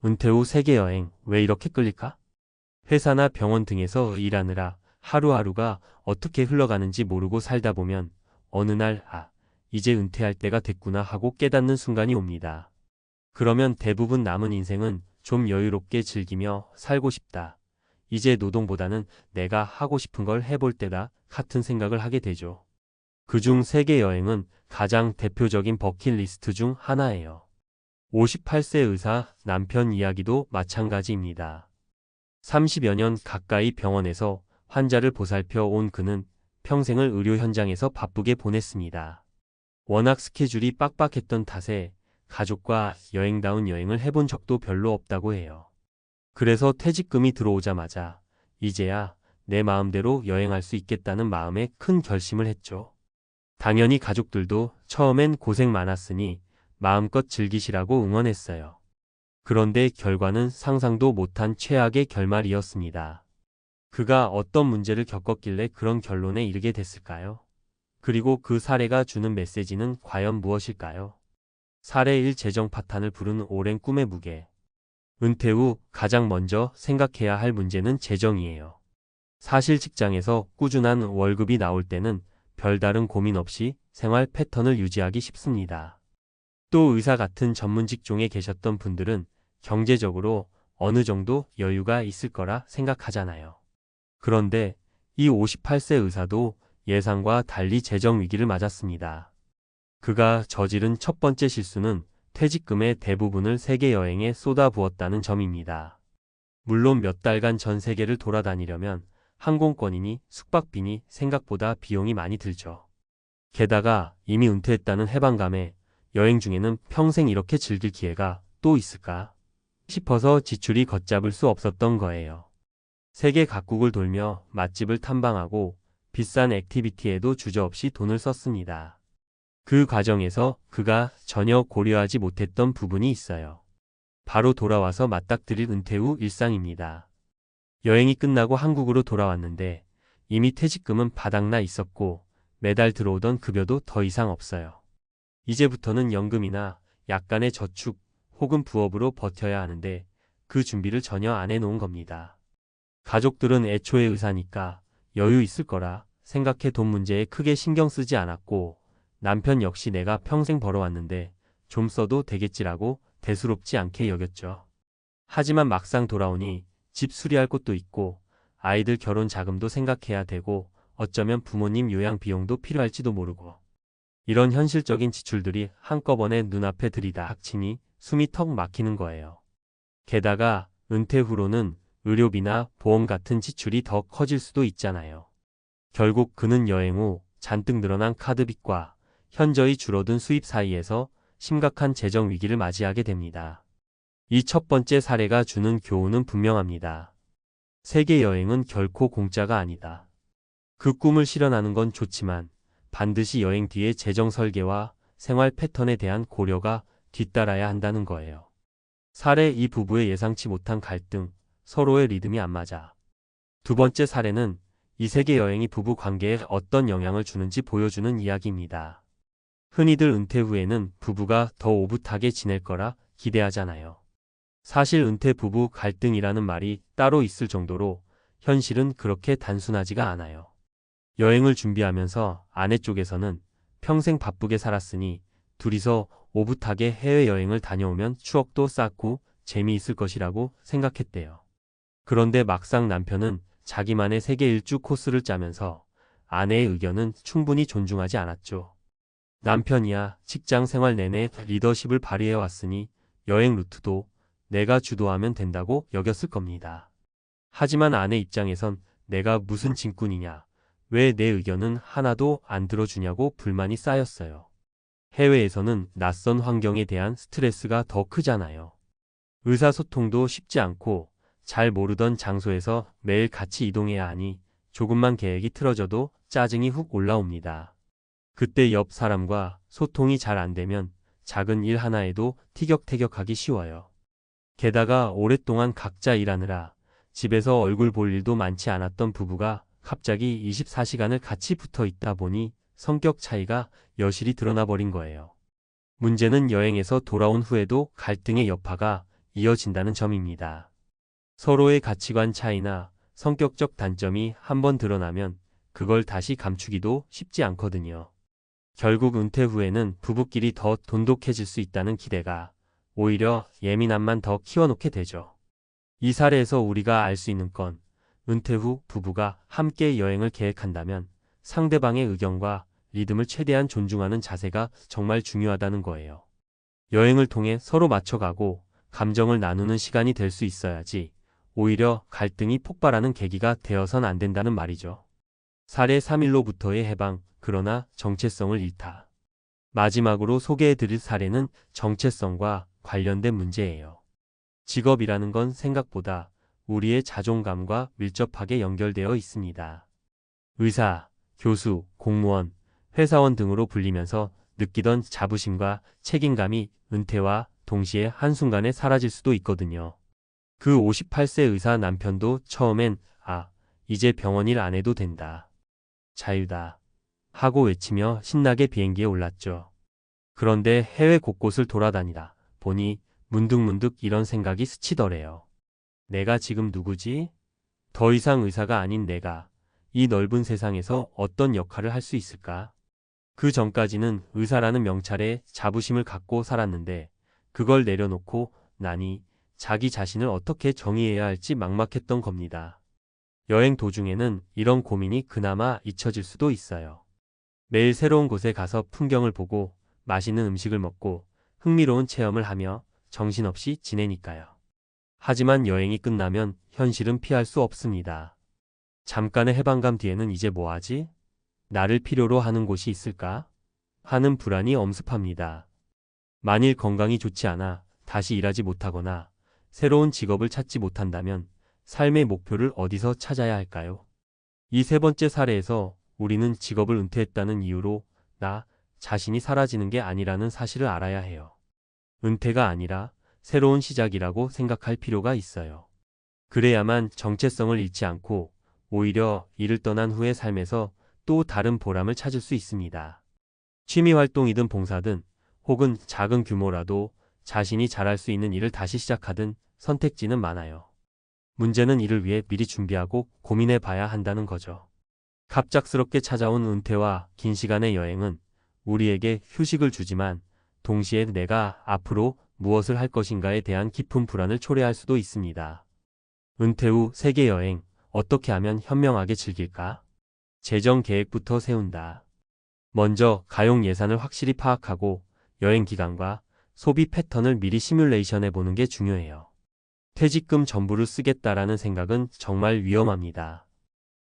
은퇴 후 세계 여행 왜 이렇게 끌릴까? 회사나 병원 등에서 일하느라 하루하루가 어떻게 흘러가는지 모르고 살다 보면 어느 날 이제 은퇴할 때가 됐구나 하고 깨닫는 순간이 옵니다. 그러면 대부분 남은 인생은 좀 여유롭게 즐기며 살고 싶다. 이제 노동보다는 내가 하고 싶은 걸 해볼 때다 같은 생각을 하게 되죠. 그중 세계 여행은 가장 대표적인 버킷리스트 중 하나예요. 58세 의사 남편 이야기도 마찬가지입니다. 30여 년 가까이 병원에서 환자를 보살펴 온 그는 평생을 의료 현장에서 바쁘게 보냈습니다. 워낙 스케줄이 빡빡했던 탓에 가족과 여행다운 여행을 해본 적도 별로 없다고 해요. 그래서 퇴직금이 들어오자마자 이제야 내 마음대로 여행할 수 있겠다는 마음에 큰 결심을 했죠. 당연히 가족들도 처음엔 고생 많았으니 마음껏 즐기시라고 응원했어요. 그런데 결과는 상상도 못한 최악의 결말이었습니다. 그가 어떤 문제를 겪었길래 그런 결론에 이르게 됐을까요? 그리고 그 사례가 주는 메시지는 과연 무엇일까요? 사례 1. 재정 파탄을 부른 오랜 꿈의 무게. 은퇴 후 가장 먼저 생각해야 할 문제는 재정이에요. 사실 직장에서 꾸준한 월급이 나올 때는 별다른 고민 없이 생활 패턴을 유지하기 쉽습니다. 또 의사 같은 전문 직종에 계셨던 분들은 경제적으로 어느 정도 여유가 있을 거라 생각하잖아요. 그런데 이 58세 의사도 예상과 달리 재정 위기를 맞았습니다. 그가 저지른 첫 번째 실수는 퇴직금의 대부분을 세계 여행에 쏟아부었다는 점입니다. 물론 몇 달간 전 세계를 돌아다니려면 항공권이니 숙박비니 생각보다 비용이 많이 들죠. 게다가 이미 은퇴했다는 해방감에 여행 중에는 평생 이렇게 즐길 기회가 또 있을까 싶어서 지출이 걷잡을 수 없었던 거예요. 세계 각국을 돌며 맛집을 탐방하고 비싼 액티비티에도 주저없이 돈을 썼습니다. 그 과정에서 그가 전혀 고려하지 못했던 부분이 있어요. 바로 돌아와서 맞닥뜨릴 은퇴 후 일상입니다. 여행이 끝나고 한국으로 돌아왔는데 이미 퇴직금은 바닥나 있었고 매달 들어오던 급여도 더 이상 없어요. 이제부터는 연금이나 약간의 저축 혹은 부업으로 버텨야 하는데 그 준비를 전혀 안 해놓은 겁니다. 가족들은 애초에 의사니까 여유 있을 거라 생각해 돈 문제에 크게 신경 쓰지 않았고 남편 역시 내가 평생 벌어왔는데 좀 써도 되겠지라고 대수롭지 않게 여겼죠. 하지만 막상 돌아오니 집 수리할 곳도 있고 아이들 결혼 자금도 생각해야 되고 어쩌면 부모님 요양 비용도 필요할지도 모르고 이런 현실적인 지출들이 한꺼번에 눈앞에 들이닥치니 숨이 턱 막히는 거예요. 게다가 은퇴 후로는 의료비나 보험 같은 지출이 더 커질 수도 있잖아요. 결국 그는 여행 후 잔뜩 늘어난 카드빚과 현저히 줄어든 수입 사이에서 심각한 재정 위기를 맞이하게 됩니다. 이 첫 번째 사례가 주는 교훈은 분명합니다. 세계 여행은 결코 공짜가 아니다. 그 꿈을 실현하는 건 좋지만 반드시 여행 뒤의 재정 설계와 생활 패턴에 대한 고려가 뒤따라야 한다는 거예요. 사례 2. 부부의 예상치 못한 갈등, 서로의 리듬이 안 맞아. 두 번째 사례는 이 세계 여행이 부부 관계에 어떤 영향을 주는지 보여주는 이야기입니다. 흔히들 은퇴 후에는 부부가 더 오붓하게 지낼 거라 기대하잖아요. 사실 은퇴 부부 갈등이라는 말이 따로 있을 정도로 현실은 그렇게 단순하지가 않아요. 여행을 준비하면서 아내 쪽에서는 평생 바쁘게 살았으니 둘이서 오붓하게 해외여행을 다녀오면 추억도 쌓고 재미있을 것이라고 생각했대요. 그런데 막상 남편은 자기만의 세계 일주 코스를 짜면서 아내의 의견은 충분히 존중하지 않았죠. 남편이야 직장 생활 내내 리더십을 발휘해왔으니 여행 루트도 내가 주도하면 된다고 여겼을 겁니다. 하지만 아내 입장에선 내가 무슨 짐꾼이냐, 왜 내 의견은 하나도 안 들어주냐고 불만이 쌓였어요. 해외에서는 낯선 환경에 대한 스트레스가 더 크잖아요. 의사소통도 쉽지 않고 잘 모르던 장소에서 매일 같이 이동해야 하니 조금만 계획이 틀어져도 짜증이 훅 올라옵니다. 그때 옆 사람과 소통이 잘 안 되면 작은 일 하나에도 티격태격하기 쉬워요. 게다가 오랫동안 각자 일하느라 집에서 얼굴 볼 일도 많지 않았던 부부가 갑자기 24시간을 같이 붙어 있다 보니 성격 차이가 여실히 드러나 버린 거예요. 문제는 여행에서 돌아온 후에도 갈등의 여파가 이어진다는 점입니다. 서로의 가치관 차이나 성격적 단점이 한번 드러나면 그걸 다시 감추기도 쉽지 않거든요. 결국 은퇴 후에는 부부끼리 더 돈독해질 수 있다는 기대가 오히려 예민함만 더 키워놓게 되죠. 이 사례에서 우리가 알 수 있는 건 은퇴 후 부부가 함께 여행을 계획한다면 상대방의 의견과 리듬을 최대한 존중하는 자세가 정말 중요하다는 거예요. 여행을 통해 서로 맞춰가고 감정을 나누는 시간이 될 수 있어야지 오히려 갈등이 폭발하는 계기가 되어선 안 된다는 말이죠. 사례 3일로부터의 해방, 그러나 정체성을 잃다. 마지막으로 소개해드릴 사례는 정체성과 관련된 문제예요. 직업이라는 건 생각보다 우리의 자존감과 밀접하게 연결되어 있습니다. 의사, 교수, 공무원, 회사원 등으로 불리면서 느끼던 자부심과 책임감이 은퇴와 동시에 한순간에 사라질 수도 있거든요. 그 58세 의사 남편도 처음엔 이제 병원 일 안 해도 된다. 자유다. 하고 외치며 신나게 비행기에 올랐죠. 그런데 해외 곳곳을 돌아다니다 보니 문득문득 이런 생각이 스치더래요. 내가 지금 누구지? 더 이상 의사가 아닌 내가 이 넓은 세상에서 어떤 역할을 할 수 있을까? 그 전까지는 의사라는 명찰에 자부심을 갖고 살았는데 그걸 내려놓고 나니 자기 자신을 어떻게 정의해야 할지 막막했던 겁니다. 여행 도중에는 이런 고민이 그나마 잊혀질 수도 있어요. 매일 새로운 곳에 가서 풍경을 보고 맛있는 음식을 먹고 흥미로운 체험을 하며 정신없이 지내니까요. 하지만 여행이 끝나면 현실은 피할 수 없습니다. 잠깐의 해방감 뒤에는 이제 뭐하지? 나를 필요로 하는 곳이 있을까? 하는 불안이 엄습합니다. 만일 건강이 좋지 않아 다시 일하지 못하거나 새로운 직업을 찾지 못한다면 삶의 목표를 어디서 찾아야 할까요? 이 세 번째 사례에서 우리는 직업을 은퇴했다는 이유로 나 자신이 사라지는 게 아니라는 사실을 알아야 해요. 은퇴가 아니라 새로운 시작이라고 생각할 필요가 있어요. 그래야만 정체성을 잃지 않고 오히려 이를 떠난 후의 삶에서 또 다른 보람을 찾을 수 있습니다. 취미활동이든 봉사든 혹은 작은 규모라도 자신이 잘할 수 있는 일을 다시 시작하든 선택지는 많아요. 문제는 이를 위해 미리 준비하고 고민해 봐야 한다는 거죠. 갑작스럽게 찾아온 은퇴와 긴 시간의 여행은 우리에게 휴식을 주지만 동시에 내가 앞으로 무엇을 할 것인가에 대한 깊은 불안을 초래할 수도 있습니다. 은퇴 후 세계 여행, 어떻게 하면 현명하게 즐길까? 재정 계획부터 세운다. 먼저 가용 예산을 확실히 파악하고 여행 기간과 소비 패턴을 미리 시뮬레이션해 보는 게 중요해요. 퇴직금 전부를 쓰겠다라는 생각은 정말 위험합니다.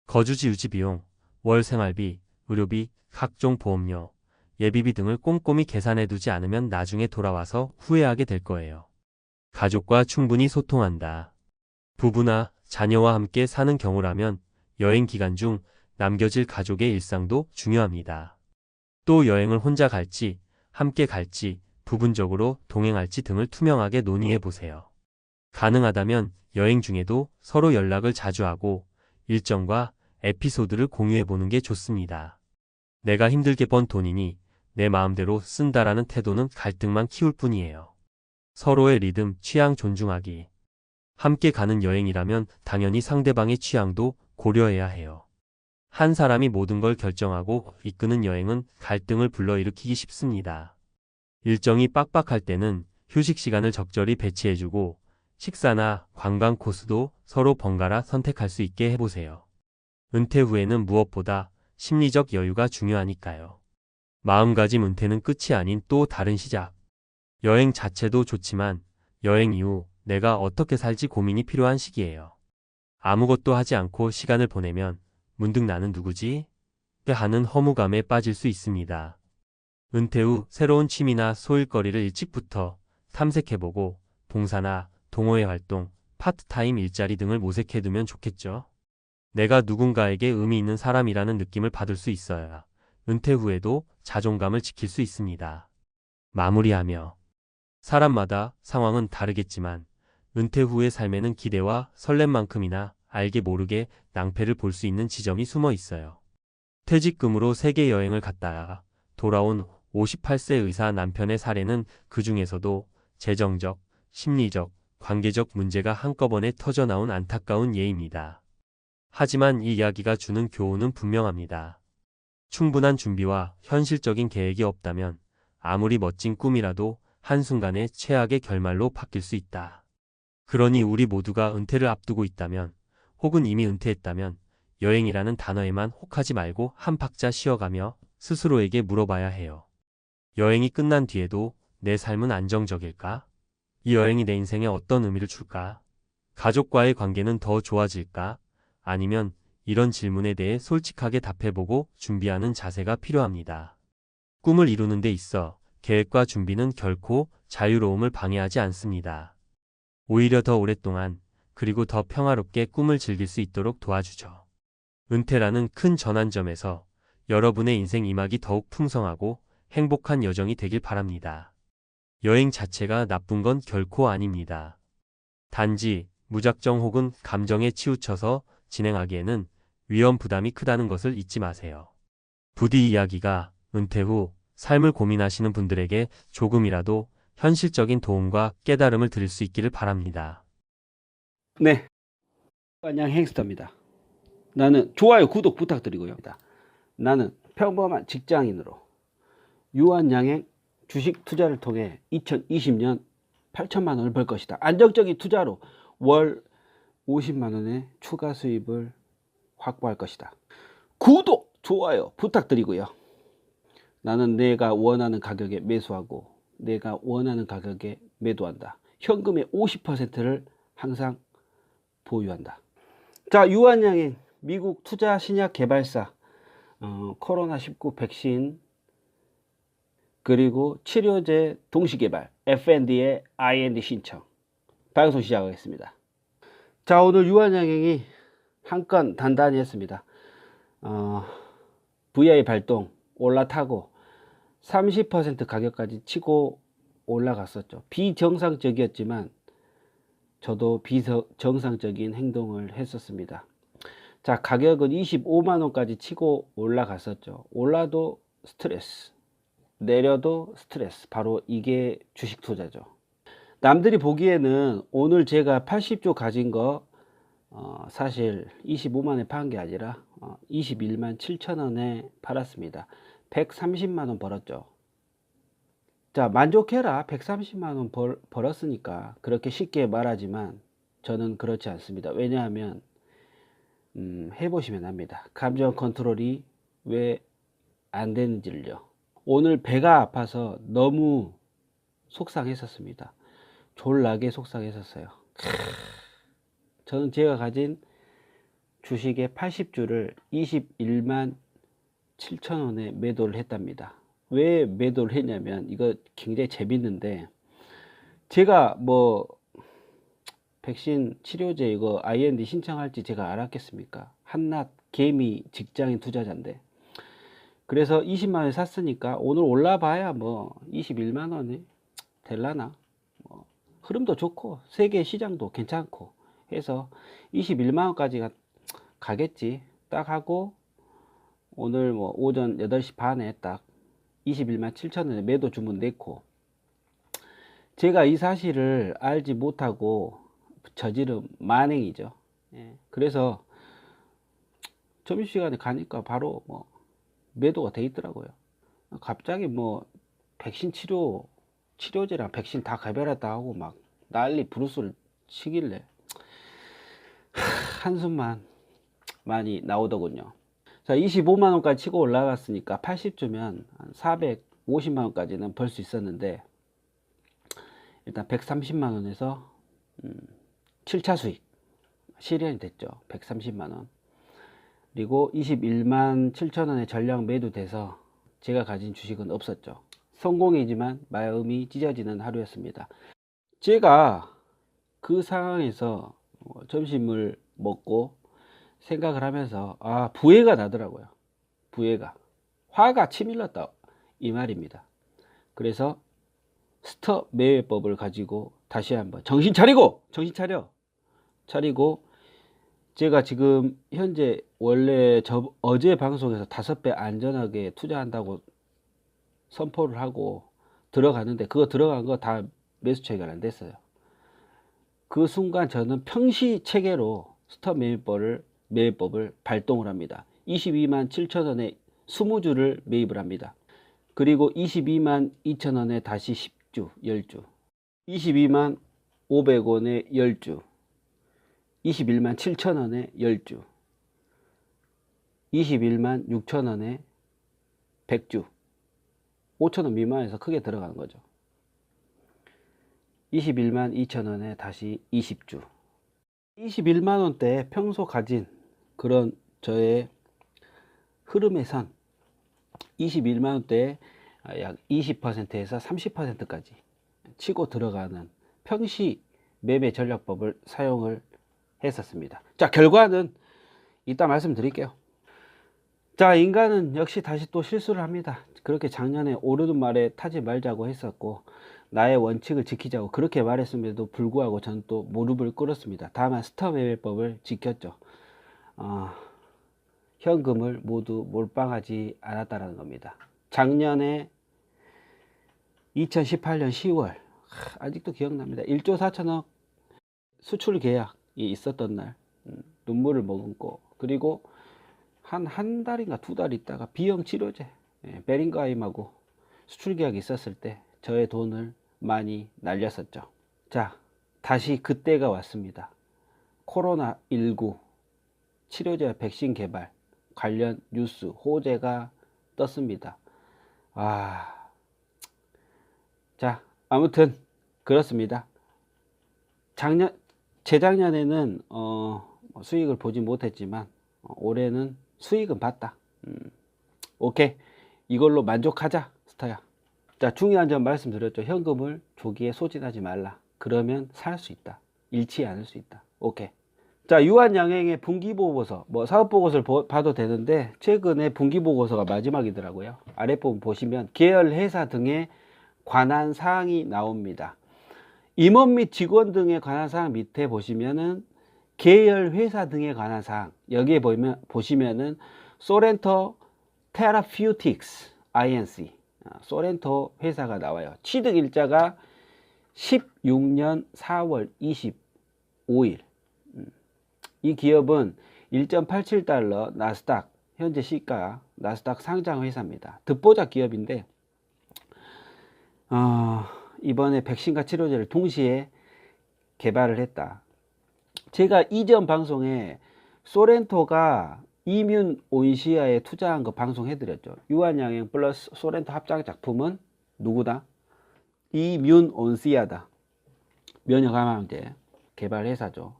거주지 유지 비용, 월 생활비, 의료비, 각종 보험료, 예비비 등을 꼼꼼히 계산해 두지 않으면 나중에 돌아와서 후회하게 될 거예요. 가족과 충분히 소통한다. 부부나 자녀와 함께 사는 경우라면 여행 기간 중 남겨질 가족의 일상도 중요합니다. 또 여행을 혼자 갈지, 함께 갈지, 부분적으로 동행할지 등을 투명하게 논의해 보세요. 가능하다면 여행 중에도 서로 연락을 자주 하고 일정과 에피소드를 공유해 보는 게 좋습니다. 내가 힘들게 번 돈이니 내 마음대로 쓴다라는 태도는 갈등만 키울 뿐이에요. 서로의 리듬, 취향 존중하기. 함께 가는 여행이라면 당연히 상대방의 취향도 고려해야 해요. 한 사람이 모든 걸 결정하고 이끄는 여행은 갈등을 불러일으키기 쉽습니다. 일정이 빡빡할 때는 휴식 시간을 적절히 배치해주고 식사나 관광 코스도 서로 번갈아 선택할 수 있게 해보세요. 은퇴 후에는 무엇보다 심리적 여유가 중요하니까요. 마음가짐 은퇴는 끝이 아닌 또 다른 시작. 여행 자체도 좋지만 여행 이후 내가 어떻게 살지 고민이 필요한 시기예요. 아무것도 하지 않고 시간을 보내면 문득 나는 누구지? 하는 허무감에 빠질 수 있습니다. 은퇴 후 새로운 취미나 소일거리를 일찍부터 탐색해보고 봉사나 동호회 활동, 파트타임 일자리 등을 모색해두면 좋겠죠. 내가 누군가에게 의미 있는 사람이라는 느낌을 받을 수 있어야 은퇴 후에도 자존감을 지킬 수 있습니다. 마무리하며 사람마다 상황은 다르겠지만 은퇴 후의 삶에는 기대와 설렘만큼이나 알게 모르게 낭패를 볼 수 있는 지점이 숨어 있어요. 퇴직금으로 세계 여행을 갔다가 돌아온 58세 의사 남편의 사례는 그 중에서도 재정적, 심리적, 관계적 문제가 한꺼번에 터져 나온 안타까운 예입니다. 하지만 이 이야기가 주는 교훈은 분명합니다. 충분한 준비와 현실적인 계획이 없다면 아무리 멋진 꿈이라도 한순간에 최악의 결말로 바뀔 수 있다. 그러니 우리 모두가 은퇴를 앞두고 있다면, 혹은 이미 은퇴했다면 여행이라는 단어에만 혹하지 말고 한 박자 쉬어가며 스스로에게 물어봐야 해요. 여행이 끝난 뒤에도 내 삶은 안정적일까? 이 여행이 내 인생에 어떤 의미를 줄까? 가족과의 관계는 더 좋아질까? 아니면 이런 질문에 대해 솔직하게 답해보고 준비하는 자세가 필요합니다. 꿈을 이루는 데 있어 계획과 준비는 결코 자유로움을 방해하지 않습니다. 오히려 더 오랫동안 그리고 더 평화롭게 꿈을 즐길 수 있도록 도와주죠. 은퇴라는 큰 전환점에서 여러분의 인생 이막이 더욱 풍성하고 행복한 여정이 되길 바랍니다. 여행 자체가 나쁜 건 결코 아닙니다. 단지 무작정 혹은 감정에 치우쳐서 진행하기에는 위험 부담이 크다는 것을 잊지 마세요. 부디 이 이야기가 은퇴 후 삶을 고민하시는 분들에게 조금이라도 현실적인 도움과 깨달음을 드릴 수 있기를 바랍니다. 네, 안녕 행스터입니다. 나는 좋아요, 구독 부탁드리고요. 나는 평범한 직장인으로 유한양행 주식 투자를 통해 2020년 8천만 원을 벌 것이다. 안정적인 투자로 월 50만 원의 추가 수입을 확보할 것이다. 구독, 좋아요 부탁드리고요. 나는 내가 원하는 가격에 매수하고 내가 원하는 가격에 매도한다. 현금의 50%를 항상 보유한다. 자, 유한양행 미국 투자 신약 개발사, 코로나19 백신, 그리고 치료제 동시 개발, F&D의 IND 신청, 방송 시작하겠습니다. 자, 오늘 유한양행이 한 건 단단히 했습니다. VI 발동 올라타고 30% 가격까지 치고 올라갔었죠. 비정상적이었지만 저도 비정상적인 행동을 했었습니다. 자, 가격은 25만원까지 치고 올라갔었죠. 올라도 스트레스, 내려도 스트레스. 바로 이게 주식 투자죠. 남들이 보기에는 오늘 제가 80조 가진 거 사실 25만원에 판 게 아니라 21만 7천원에 팔았습니다. 130만원 벌었죠. 자, 만족해라. 130만원 벌었으니까 그렇게 쉽게 말하지만 저는 그렇지 않습니다. 왜냐하면 해보시면 압니다. 감정 컨트롤이 왜 안 되는지를요. 오늘 배가 아파서 너무 속상했었습니다. 졸라게 속상했었어요. 저는 제가 가진 주식의 80주를 21만 7천원에 매도를 했답니다. 왜 매도를 했냐면 이거 굉장히 재밌는데, 제가 뭐 백신 치료제 이거 IND 신청할지 제가 알았겠습니까? 한낱 개미 직장인 투자자인데. 그래서 20만원에 샀으니까 오늘 올라봐야 뭐 21만원이 될라나, 뭐 흐름도 좋고 세계 시장도 괜찮고 해서 21만원까지 가겠지 딱 하고, 오늘 뭐 오전 8시 반에 딱 21만 7천원에 매도 주문 냈고, 제가 이 사실을 알지 못하고 저지른 만행이죠. 예. 그래서 점심시간에 가니까 바로 뭐 매도가 돼 있더라고요. 갑자기 뭐 백신 치료제랑 백신 다 개발했다 하고 막 난리 부르스를 치길래 한숨만 많이 나오더군요. 자, 25만원까지 치고 올라갔으니까 80주면 한 450만원까지는 벌 수 있었는데, 일단 130만원에서 7차 수익 실현이 됐죠. 130만원. 그리고 21만 7천원에 전량 매도돼서 제가 가진 주식은 없었죠. 성공이지만 마음이 찢어지는 하루였습니다. 제가 그 상황에서 점심을 먹고 생각을 하면서 부해가 나더라고요. 부해가, 화가 치밀렀다 이 말입니다. 그래서 스톱 매매법을 가지고 다시 한번 정신 차리고 제가 지금 현재 원래 어제 방송에서 5배 안전하게 투자한다고 선포를 하고 들어갔는데, 그거 들어간 거 다 매수 처리가 안 됐어요. 그 순간 저는 평시 체계로 스톱 매매법을 발동을 합니다. 22만 7천 원에 20주를 매입을 합니다. 그리고 22만 2천 원에 다시 10주, 10주. 22만 500원에 10주. 21만 7천 원에 10주. 21만 6천 원에 100주. 5천 원 미만에서 크게 들어가는 거죠. 21만 2천 원에 다시 20주. 21만 원대 평소 가진 그런 저의 흐름의 선 21만 원대에 약 20%에서 30%까지 치고 들어가는 평시 매매 전략법을 사용을 했었습니다. 자, 결과는 이따 말씀드릴게요. 자, 인간은 역시 다시 또 실수를 합니다. 그렇게 작년에 오르는 말에 타지 말자고 했었고 나의 원칙을 지키자고 그렇게 말했음에도 불구하고 저는 또 무릎을 꿇었습니다. 다만 스톱 매매법을 지켰죠. 현금을 모두 몰빵하지 않았다는 겁니다. 작년에 2018년 10월 아직도 기억납니다. 1조 4천억 수출 계약이 있었던 날 눈물을 머금고 그리고 한 달인가 두 달 있다가 비형 치료제 베링가임하고 수출 계약이 있었을 때 저의 돈을 많이 날렸었죠. 자, 다시 그때가 왔습니다. 코로나19 치료제 백신 개발 관련 뉴스 호재가 떴습니다. 자, 아무튼 그렇습니다. 재작년에는 수익을 보지 못했지만 올해는 수익은 봤다. 오케이, 이걸로 만족하자 스타야. 자, 중요한 점 말씀드렸죠. 현금을 조기에 소진하지 말라. 그러면 살 수 있다. 잃지 않을 수 있다. 오케이. 자, 유한양행의 분기보고서, 사업보고서를 봐도 되는데 최근에 분기보고서가 마지막이더라고요. 아랫부분 보시면 계열 회사 등에 관한 사항이 나옵니다. 임원 및 직원 등에 관한 사항 밑에 보시면은 계열 회사 등에 관한 사항, 여기에 보시면은 소렌토 테라퓨틱스 INC 소렌토 회사가 나와요. 취득 일자가 16년 4월 25일. 이 기업은 1.87달러 나스닥 현재 시가 나스닥 상장 회사입니다. 듣보잡 기업인데 이번에 백신과 치료제를 동시에 개발을 했다. 제가 이전 방송에 소렌토가 이뮨 온시아에 투자한 거 방송해드렸죠. 유한양행 플러스 소렌토 합작 작품은 누구다? 이뮨 온시아다. 면역감염제 개발 회사죠.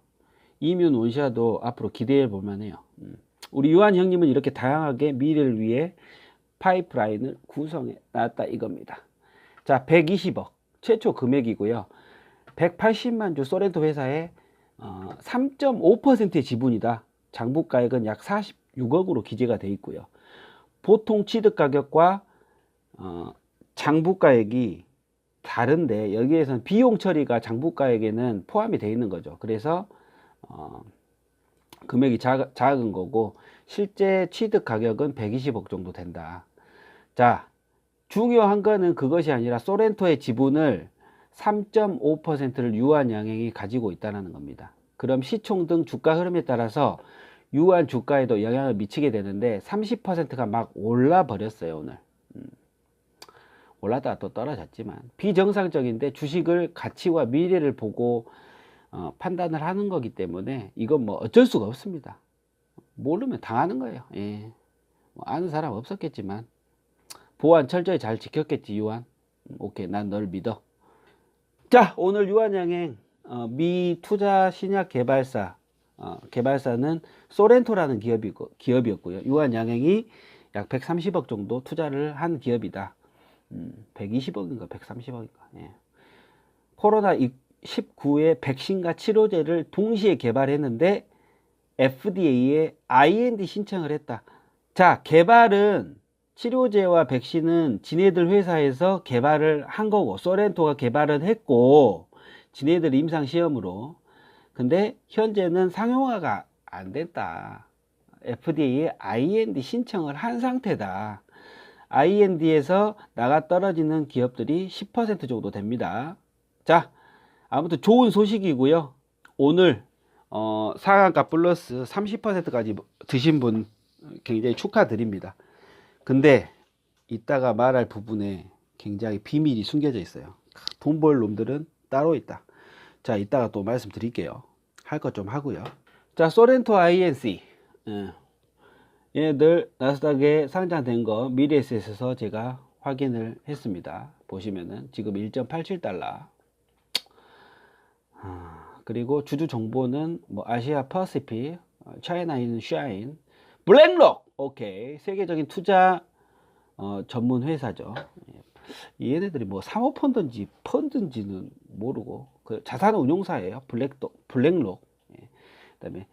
이뮨 온시아도 앞으로 기대해 볼 만해요. 우리 유한 형님은 이렇게 다양하게 미래를 위해 파이프라인을 구성해 놨다 이겁니다. 자, 120억 최초 금액이고요. 180만 주 소렌토 회사에 3.5%의 지분이다. 장부가액은 약 46억으로 기재가 되어 있고요. 보통 취득 가격과 장부가액이 다른데 여기에서는 비용 처리가 장부가액에는 포함이 되어 있는 거죠. 그래서 금액이 작은 거고 실제 취득 가격은 120억 정도 된다. 자, 중요한 거는 그것이 아니라 소렌토의 지분을 3.5%를 유한양행이 가지고 있다는 겁니다. 그럼 시총 등 주가 흐름에 따라서 유한 주가에도 영향을 미치게 되는데 30%가 막 올라 버렸어요. 오늘 올랐다가 또 떨어졌지만 비정상적인데 주식을 가치와 미래를 보고 판단을 하는 거기 때문에 이건 뭐 어쩔 수가 없습니다. 모르면 당하는 거예요. 예. 아는 사람 없었겠지만 보안 철저히 잘 지켰겠지. 유한. 오케이, 난 널 믿어. 자, 오늘 유한양행 미 투자 신약 개발사 개발사는 소렌토라는 기업이었고요. 유한양행이 약 130억 정도 투자를 한 기업이다. 120억인가 130억인가. 예. 코로나19의 백신과 치료제를 동시에 개발했는데 FDA에 IND 신청을 했다. 자, 개발은 치료제와 백신은 지네들 회사에서 개발을 한 거고 소렌토가 개발은 했고 지네들 임상시험으로. 근데 현재는 상용화가 안 됐다. FDA에 IND 신청을 한 상태다. IND에서 나가 떨어지는 기업들이 10% 정도 됩니다. 자, 아무튼 좋은 소식이고요. 오늘 상한가 플러스 30%까지 드신 분 굉장히 축하드립니다. 근데 이따가 말할 부분에 굉장히 비밀이 숨겨져 있어요. 돈 벌 놈들은 따로 있다. 자, 이따가 또 말씀드릴게요. 할 것 좀 하고요. 자, 소렌토 INC. 얘네들 나스닥에 상장된 거 미래에셋에서 제가 확인을 했습니다. 보시면은 지금 1.87달러. 그리고 주주 정보는 뭐 아시아 퍼시픽, 차이나 인 샤인, 블랙록. 오케이. 세계적인 투자 전문 회사죠. 얘네들이 뭐 사모펀드인지 펀드인지는 모르고 그 자산운용사예요. 블랙록. 그다음에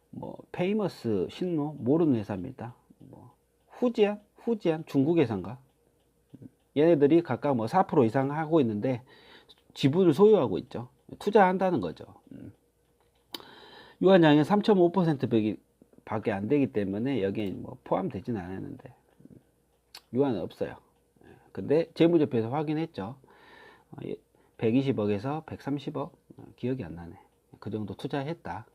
뭐 페이머스 신노 모르는 회사입니다. 뭐 후지안 중국 회사인가? 얘네들이 각각 뭐 4% 이상 하고 있는데 지분을 소유하고 있죠. 투자한다는 거죠. 유한양이 3.5% 밖에 안 되기 때문에 여기에 뭐 포함되진 않았는데 유한은 없어요. 근데 재무제표에서 확인했죠. 120억에서 130억 기억이 안 나네. 그 정도 투자했다.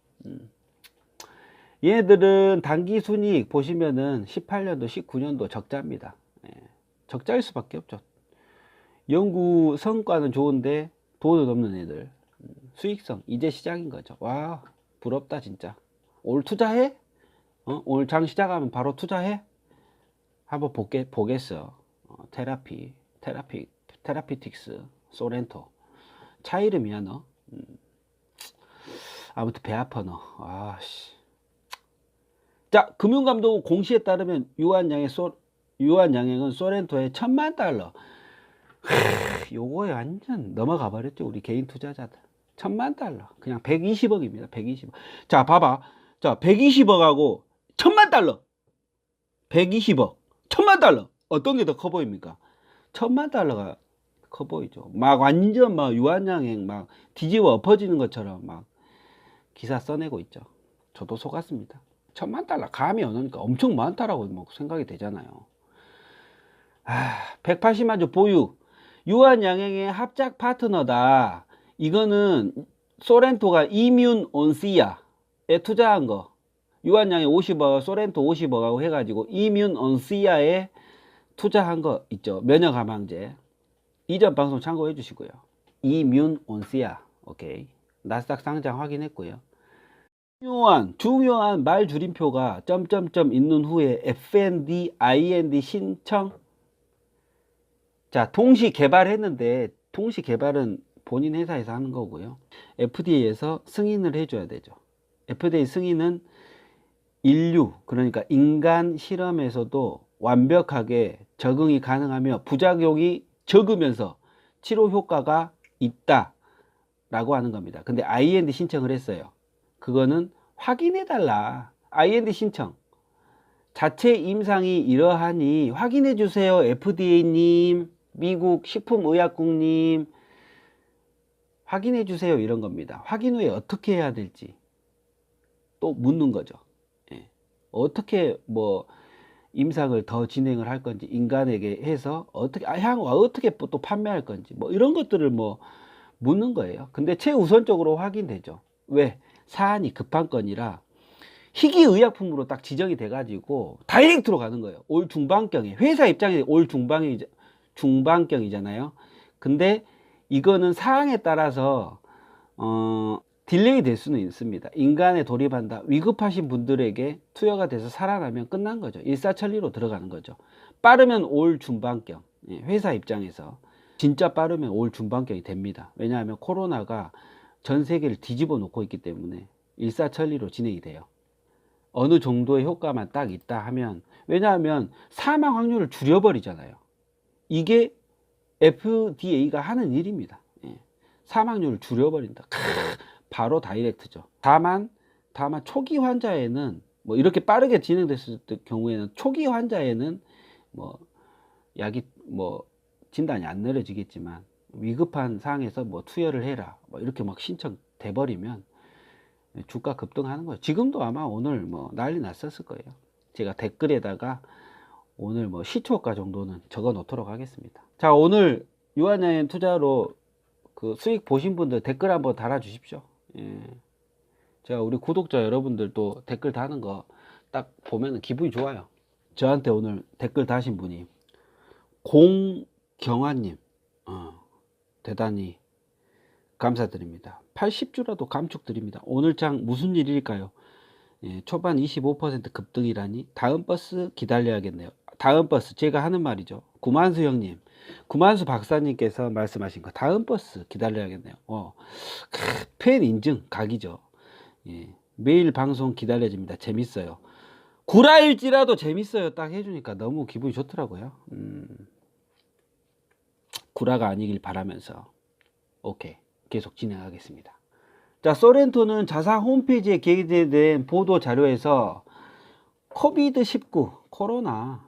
얘네들은 단기 순이익 보시면은 18년도 19년도 적자입니다. 적자일 수밖에 없죠. 연구 성과는 좋은데 돈은 없는 애들. 수익성 이제 시작인 거죠. 와, 부럽다 진짜. 오늘 투자해? 오늘 장 시작하면 바로 투자해? 한번 보겠어. 테라피틱스, 소렌토. 차 이름이야 너. 아무튼 배 아파 너. 아씨. 자, 금융감독 공시에 따르면 유한양행은 소렌토의 1000만 달러. 요거에 완전 넘어가 버렸죠. 우리 개인 투자자들. 1000만 달러. 그냥 120억입니다. 120억. 자, 봐봐. 자, 120억하고 1000만 달러. 120억. 1000만 달러. 어떤 게 더 커 보입니까? 1000만 달러가 커 보이죠. 막 완전 막 유한양행 막 뒤집어 엎어지는 것처럼 막 기사 써내고 있죠. 저도 속았습니다. 1000만 달러 감이 안 오니까 엄청 많다라고 뭐 생각이 되잖아요. 180만 주 보유. 유한양행의 합작 파트너다. 이거는 소렌토가 이뮨 온시아에 투자한 거. 유한양행 50억, 소렌토 50억하고 해가지고 이뮨 온시아에 투자한 거 있죠. 면역감항제. 이전 방송 참고해 주시고요. 이뮨 온시아. 오케이. 나스닥 상장 확인했고요. 중요한 말 줄임표가 점점점 있는 후에 FND, IND 신청. 자, 동시 개발했는데 동시 개발은 본인 회사에서 하는 거고요. FDA에서 승인을 해줘야 되죠. FDA 승인은 인류, 그러니까 인간 실험에서도 완벽하게 적응이 가능하며 부작용이 적으면서 치료 효과가 있다 라고 하는 겁니다. 근데 IND 신청을 했어요. 그거는 확인해 달라. IND 신청. 자체 임상이 이러하니 확인해 주세요. FDA님, 미국 식품의약국님 확인해 주세요. 이런 겁니다. 확인 후에 어떻게 해야 될지 또 묻는 거죠. 어떻게 뭐 임상을 더 진행을 할 건지 인간에게 해서 어떻게 향후 어떻게 또 판매할 건지 뭐 이런 것들을 뭐 묻는 거예요. 근데 최우선적으로 확인되죠. 왜? 사안이 급한 건이라 희귀의약품으로 딱 지정이 돼 가지고 다이렉트로 가는 거예요. 올 중반경에 회사 입장에 올 중반경이잖아요. 근데 이거는 사항에 따라서 딜레이 될 수는 있습니다. 인간에 돌입한다. 위급하신 분들에게 투여가 돼서 살아나면 끝난 거죠. 일사천리로 들어가는 거죠. 빠르면 올 중반경. 회사 입장에서 진짜 빠르면 올 중반경이 됩니다. 왜냐하면 코로나가 전 세계를 뒤집어 놓고 있기 때문에 일사천리로 진행이 돼요. 어느 정도의 효과만 딱 있다 하면, 왜냐하면 사망 확률을 줄여버리잖아요. 이게 FDA가 하는 일입니다. 사망률을 줄여버린다. 바로 다이렉트죠. 다만 초기 환자에는 뭐 이렇게 빠르게 진행됐을 경우에는 초기 환자에는 뭐 약이 뭐 진단이 안 내려지겠지만 위급한 상황에서 뭐 투여를 해라 뭐 이렇게 막 신청돼 버리면 주가 급등하는 거예요. 지금도 아마 오늘 뭐 난리 났었을 거예요. 제가 댓글에다가 오늘 뭐 시초가 정도는 적어 놓도록 하겠습니다. 자, 오늘 유한양행 투자로 그 수익 보신 분들 댓글 한번 달아 주십시오. 제가 우리 구독자 여러분들도 댓글 다는 거 딱 보면 기분이 좋아요. 저한테 오늘 댓글 다신 분이 공경아님, 대단히 감사드립니다. 80주라도 감축드립니다. 오늘 장 무슨 일일까요? 예, 초반 25% 급등이라니 다음 버스 기다려야겠네요. 다음 버스 제가 하는 말이죠. 구만수 형님, 구만수 박사님께서 말씀하신 거 다음 버스 기다려야겠네요. 팬 인증 각이죠. 예, 매일 방송 기다려집니다. 재밌어요. 구라일지라도 재밌어요. 딱 해주니까 너무 기분이 좋더라고요. 구라가 아니길 바라면서 오케이 계속 진행하겠습니다. 자, 소렌토는 자사 홈페이지에 게재된 보도 자료에서 코비드-19 코로나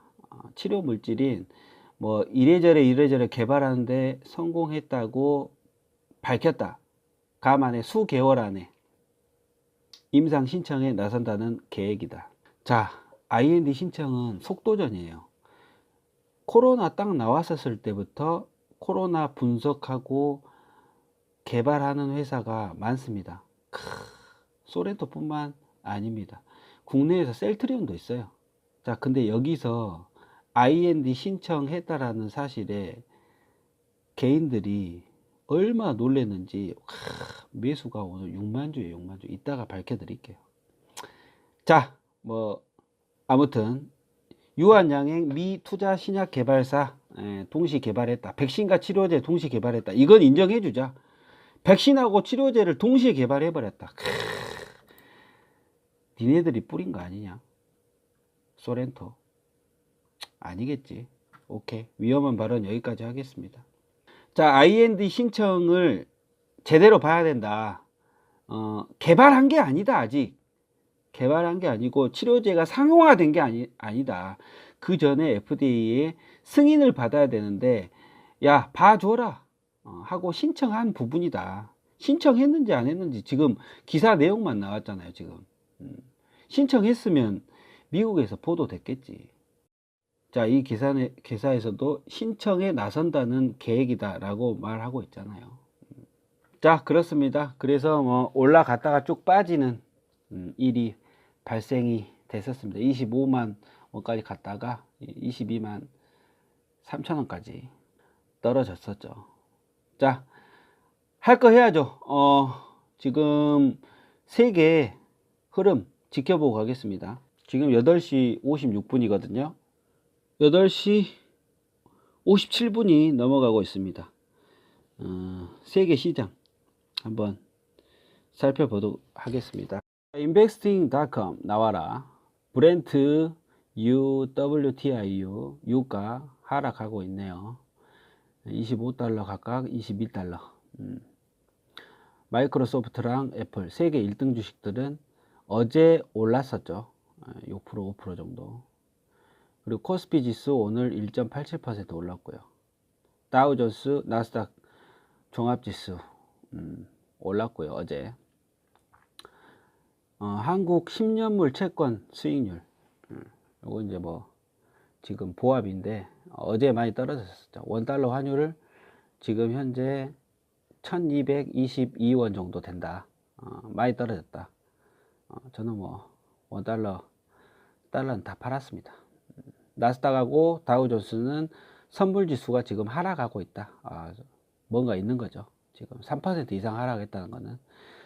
치료 물질인 뭐 이래저래 개발하는데 성공했다고 밝혔다. 감안해 수개월 안에 임상 신청에 나선다는 계획이다. 자, IND 신청은 속도전이에요. 코로나 딱 나왔었을 때부터 코로나 분석하고 개발하는 회사가 많습니다. 소렌토뿐만 아닙니다. 국내에서 셀트리온도 있어요. 자, 근데 여기서 IND 신청했다라는 사실에 개인들이 얼마나 놀랐는지 매수가 오늘 6만주예요. 6만주. 이따가 밝혀드릴게요. 자, 뭐 아무튼 유한양행 미 투자 신약 개발사 동시 개발했다. 백신과 치료제 동시 개발했다. 이건 인정해주자. 백신하고 치료제를 동시에 개발해버렸다. 니네들이 뿌린 거 아니냐? 소렌토. 아니겠지. 오케이. 위험한 발언 여기까지 하겠습니다. 자, IND 신청을 제대로 봐야 된다. 개발한 게 아니다. 아직. 개발한 게 아니고 치료제가 상용화된 게 아니다. 그 전에 FDA의 승인을 받아야 되는데 야, 봐줘라. 하고 신청한 부분이다. 신청했는지 안 했는지 지금 기사 내용만 나왔잖아요. 지금 신청했으면 미국에서 보도됐겠지. 자, 이 기사에서도 신청에 나선다는 계획이다 라고 말하고 있잖아요. 자, 그렇습니다. 그래서 뭐 올라갔다가 쭉 빠지는 일이 발생이 됐었습니다. 25만 원까지 갔다가 22만 3천 원까지 떨어졌었죠. 자, 할 거 해야죠. 지금 세계 흐름 지켜보고 가겠습니다. 지금 8시 56분이거든요. 8시 57분이 넘어가고 있습니다. 세계 시장 한번 살펴보도록 하겠습니다. investing.com 나와라. 브렌트 WTIU 유가 하락하고 있네요. 25달러 각각 22달러. 마이크로소프트랑 애플 세계 1등 주식들은 어제 올랐었죠. 6% 5% 정도. 그리고 코스피 지수 오늘 1.87% 올랐고요. 다우존스 나스닥 종합지수 올랐고요. 어제 한국 10년물 채권 수익률 이거 이제 뭐 지금 보합인데 어제 많이 떨어졌었죠. 원달러 환율을 지금 현재 1222원 정도 된다. 많이 떨어졌다. 저는 뭐 원달러는 다 팔았습니다. 나스닥하고 다우존스는 선물지수가 지금 하락하고 있다. 뭔가 있는 거죠. 지금 3% 이상 하락했다는 거는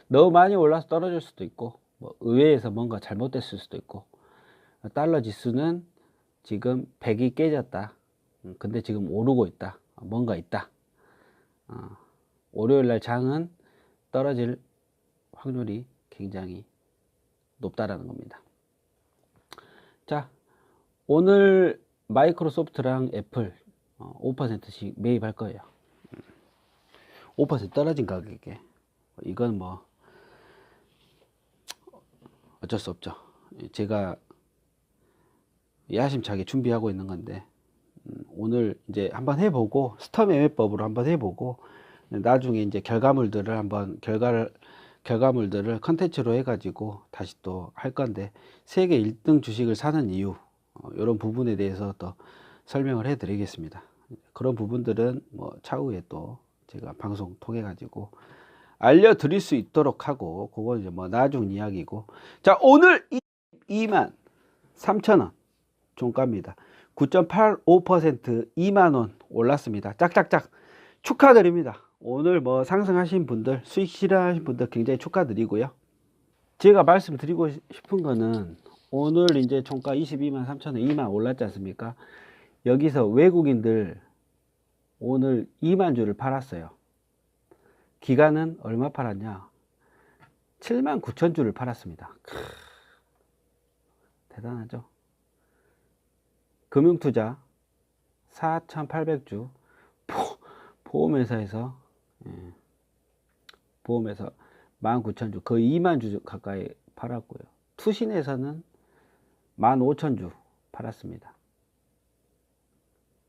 너무 많이 올라서 떨어질 수도 있고 뭐 의회에서 뭔가 잘못됐을 수도 있고 달러 지수는 지금 100이 깨졌다. 근데 지금 오르고 있다. 뭔가 있다. 월요일날 장은 떨어질 확률이 굉장히 높다라는 겁니다. 자, 오늘 마이크로소프트랑 애플 5%씩 매입할 거예요. 5% 떨어진 가격에 이건 뭐 어쩔 수 없죠. 제가 야심차게 준비하고 있는 건데 오늘 이제 한번 해보고 스톱 매매법으로 한번 해보고 나중에 이제 결과물들을 한번 결과물들을 컨텐츠로 해가지고 다시 또 할 건데 세계 1등 주식을 사는 이유 이런 부분에 대해서 또 설명을 해 드리겠습니다. 그런 부분들은 뭐 차후에 또 제가 방송 통해 가지고 알려드릴 수 있도록 하고, 그건 이제 뭐 나중 이야기고. 자, 오늘 22만 3천원 종가입니다. 9.85% 2만원 올랐습니다. 짝짝짝 축하드립니다. 오늘 뭐 상승하신 분들, 수익 실현하신 분들 굉장히 축하드리고요. 제가 말씀드리고 싶은 거는 오늘 이제 종가 22만 3천원 2만 올랐지 않습니까? 여기서 외국인들 오늘 2만 주를 팔았어요. 기간은 얼마 팔았냐? 7만 9천 주를 팔았습니다. 대단하죠? 금융투자 4,800주, 보험회사에서 보험회사 19,000주, 거의 2만 주 가까이 팔았고요. 투신에서는 15,000주 팔았습니다.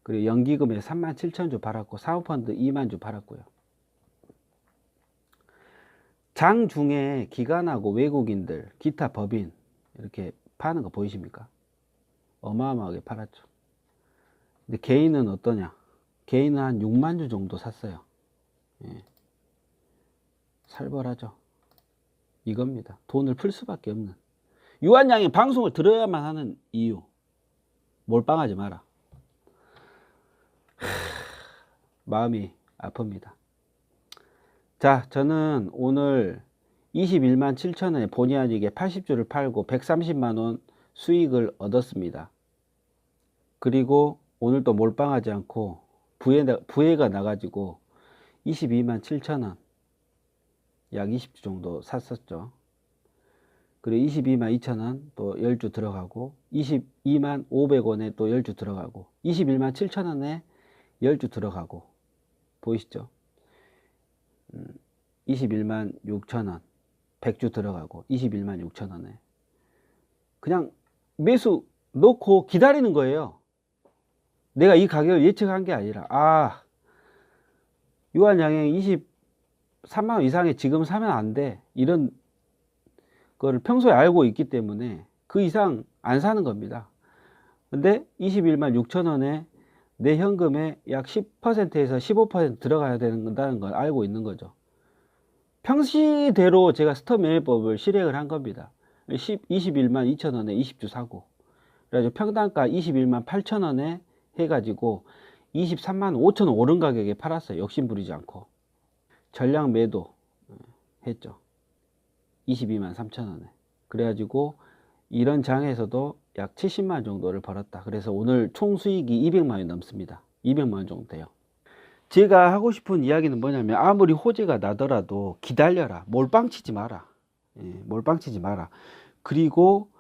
그리고 연기금에 37,000주 팔았고, 사모펀드 2만 주 팔았고요. 장중에 기관하고 외국인들, 기타 법인 이렇게 파는 거 보이십니까? 어마어마하게 팔았죠. 근데 개인은 어떠냐? 개인은 한 6만 주 정도 샀어요. 예. 살벌하죠. 이겁니다. 돈을 풀 수밖에 없는. 유한양의 방송을 들어야만 하는 이유. 몰빵하지 마라. 마음이 아픕니다. 자, 저는 오늘 21만 7천원에 본의 아니게 80주를 팔고 130만원 수익을 얻었습니다. 그리고 오늘도 몰빵하지 않고 부해가 나가지고 22만 7천원 약 20주 정도 샀었죠. 그리고 22만 2천원 또 10주 들어가고, 22만 500원에 또 10주 들어가고, 21만 7천원에 10주 들어가고, 보이시죠? 21만 6천원 100주 들어가고, 21만 6천원에 그냥 매수 놓고 기다리는 거예요. 내가 이 가격을 예측한 게 아니라, 유한양행 23만원 이상에 지금 사면 안 돼, 이런 거를 평소에 알고 있기 때문에 그 이상 안 사는 겁니다. 근데 21만 6천원에 내 현금에 약 10%에서 15% 들어가야 된다는 걸 알고 있는 거죠. 평시대로 제가 스톱 매매법을 실행을 한 겁니다. 21만 2천원에 20주 사고, 그래가지고 평단가 21만 8천원에 해가지고 23만 5천원 오른 가격에 팔았어요. 욕심 부리지 않고. 전량 매도 했죠. 22만 3천원에. 그래가지고 이런 장에서도 약 70만 정도를 벌었다. 그래서 오늘 총 수익이 200만원이 넘습니다. 200만원 정도 돼요. 제가 하고 싶은 이야기는 뭐냐면, 아무리 호재가 나더라도 기다려라. 몰빵 치지 마라. 몰빵 치지 마라. 그리고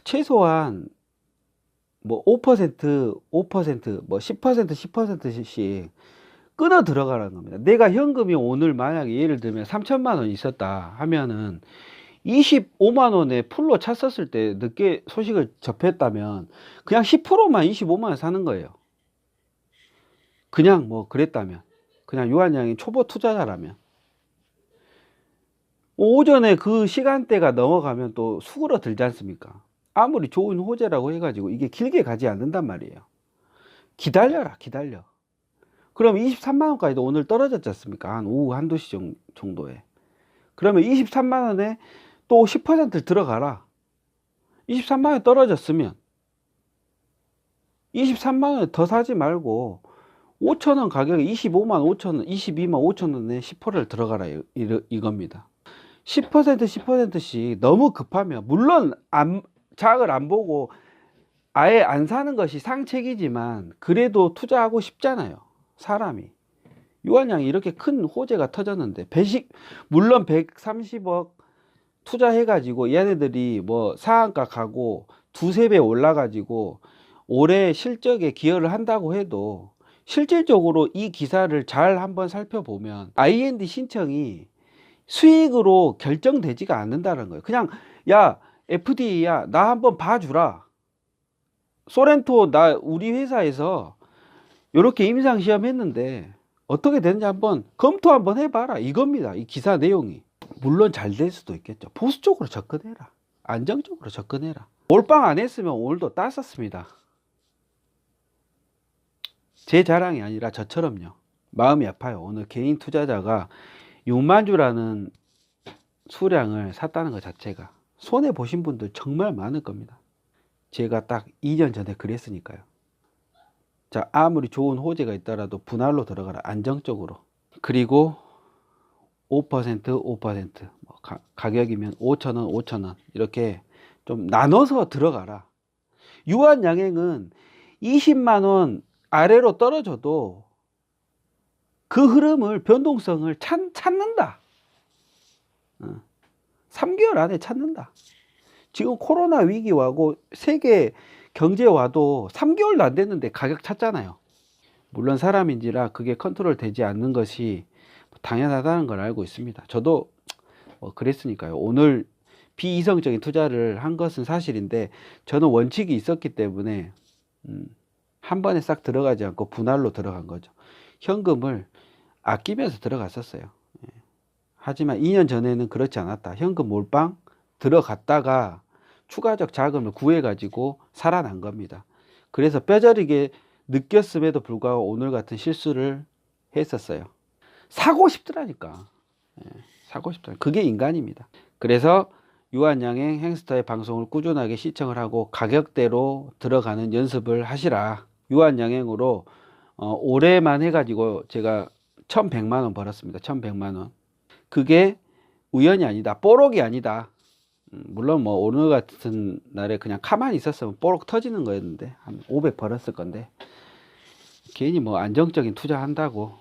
최소한 뭐 5%, 5%, 뭐 10%, 10%씩 끊어 들어가라는 겁니다. 내가 현금이 오늘 만약에 예를 들면 3천만 원 있었다 하면은 25만 원에 풀로 찼었을 때 늦게 소식을 접했다면 그냥 10%만 25만 원 사는 거예요. 그냥 뭐 그랬다면, 그냥 유한양이 초보 투자자라면. 오전에 그 시간대가 넘어가면 또 수그러들지 않습니까? 아무리 좋은 호재라고 해가지고 이게 길게 가지 않는단 말이에요. 기다려라, 기다려. 그럼 23만원까지도 오늘 떨어졌지 않습니까? 한 오후 1~2시 정도에. 그러면 23만원에 또 10% 들어가라. 23만원 떨어졌으면 23만원에 더 사지 말고 5천원 가격에 25만 5천원, 22만 5천원에 10%를 들어가라, 이겁니다. 10%, 10%씩 너무 급하면, 물론 장을 안 보고 아예 안 사는 것이 상책이지만 그래도 투자하고 싶잖아요, 사람이. 유한양이 이렇게 큰 호재가 터졌는데, 물론 130억 투자해가지고 얘네들이 뭐 상한가 가고 2~3배 올라가지고 올해 실적에 기여를 한다고 해도, 실질적으로 이 기사를 잘 한번 살펴보면 IND 신청이 수익으로 결정되지가 않는다는 거예요. 그냥 야 FDA야 나 한번 봐주라, 소렌토 나 우리 회사에서 이렇게 임상시험 했는데 어떻게 되는지 한번 검토 한번 해봐라, 이겁니다. 이 기사 내용이. 물론 잘 될 수도 있겠죠. 보수적으로 접근해라, 안정적으로 접근해라. 몰빵 안 했으면 오늘도 땄었습니다. 제 자랑이 아니라 저처럼요. 마음이 아파요. 오늘 개인 투자자가 6만 주라는 수량을 샀다는 것 자체가 손해 보신 분들 정말 많을 겁니다. 제가 딱 2년 전에 그랬으니까요. 자, 아무리 좋은 호재가 있더라도 분할로 들어가라. 안정적으로. 그리고 5%, 5%, 가격이면 5,000원, 5,000원 이렇게 좀 나눠서 들어가라. 유한양행은 20만 원 아래로 떨어져도 그 흐름을, 변동성을 찾는다. 3개월 안에 찾는다. 지금 코로나 위기와고 세계 경제와도 3개월도 안 됐는데 가격 찾잖아요. 물론 사람인지라 그게 컨트롤 되지 않는 것이 당연하다는 걸 알고 있습니다. 저도 그랬으니까요. 오늘 비이성적인 투자를 한 것은 사실인데 저는 원칙이 있었기 때문에 한 번에 싹 들어가지 않고 분할로 들어간 거죠. 현금을 아끼면서 들어갔었어요. 하지만 2년 전에는 그렇지 않았다. 현금 몰빵 들어갔다가 추가적 자금을 구해가지고 살아난 겁니다. 그래서 뼈저리게 느꼈음에도 불구하고 오늘 같은 실수를 했었어요. 사고 싶더라니까. 사고 싶더라. 그게 인간입니다. 그래서 유한양행 행스터의 방송을 꾸준하게 시청을 하고 가격대로 들어가는 연습을 하시라. 유한양행으로 올해만 해가지고 제가 1,100만 원 벌었습니다. 1,100만 원. 그게 우연이 아니다. 뽀록이 아니다. 물론 뭐 오늘 같은 날에 그냥 가만히 있었으면 뽀록 터지는 거였는데 한 500 벌었을 건데 괜히 뭐 안정적인 투자 한다고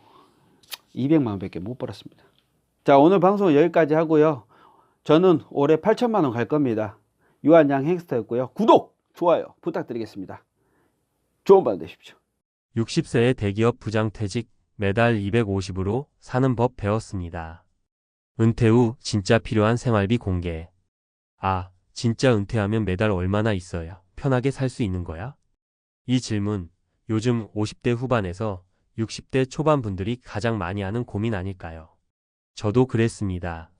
200만 원밖에 못 벌었습니다. 자, 오늘 방송은 여기까지 하고요. 저는 올해 8천만 원 갈 겁니다. 유한양 행스터였고요. 구독, 좋아요 부탁드리겠습니다. 좋은 밤 되십시오. 60세의 대기업 부장 퇴직, 매달 250으로 사는 법 배웠습니다. 은퇴 후 진짜 필요한 생활비 공개. 아, 진짜 은퇴하면 매달 얼마나 있어야 편하게 살 수 있는 거야? 이 질문, 요즘 50대 후반에서 60대 초반 분들이 가장 많이 하는 고민 아닐까요? 저도 그랬습니다.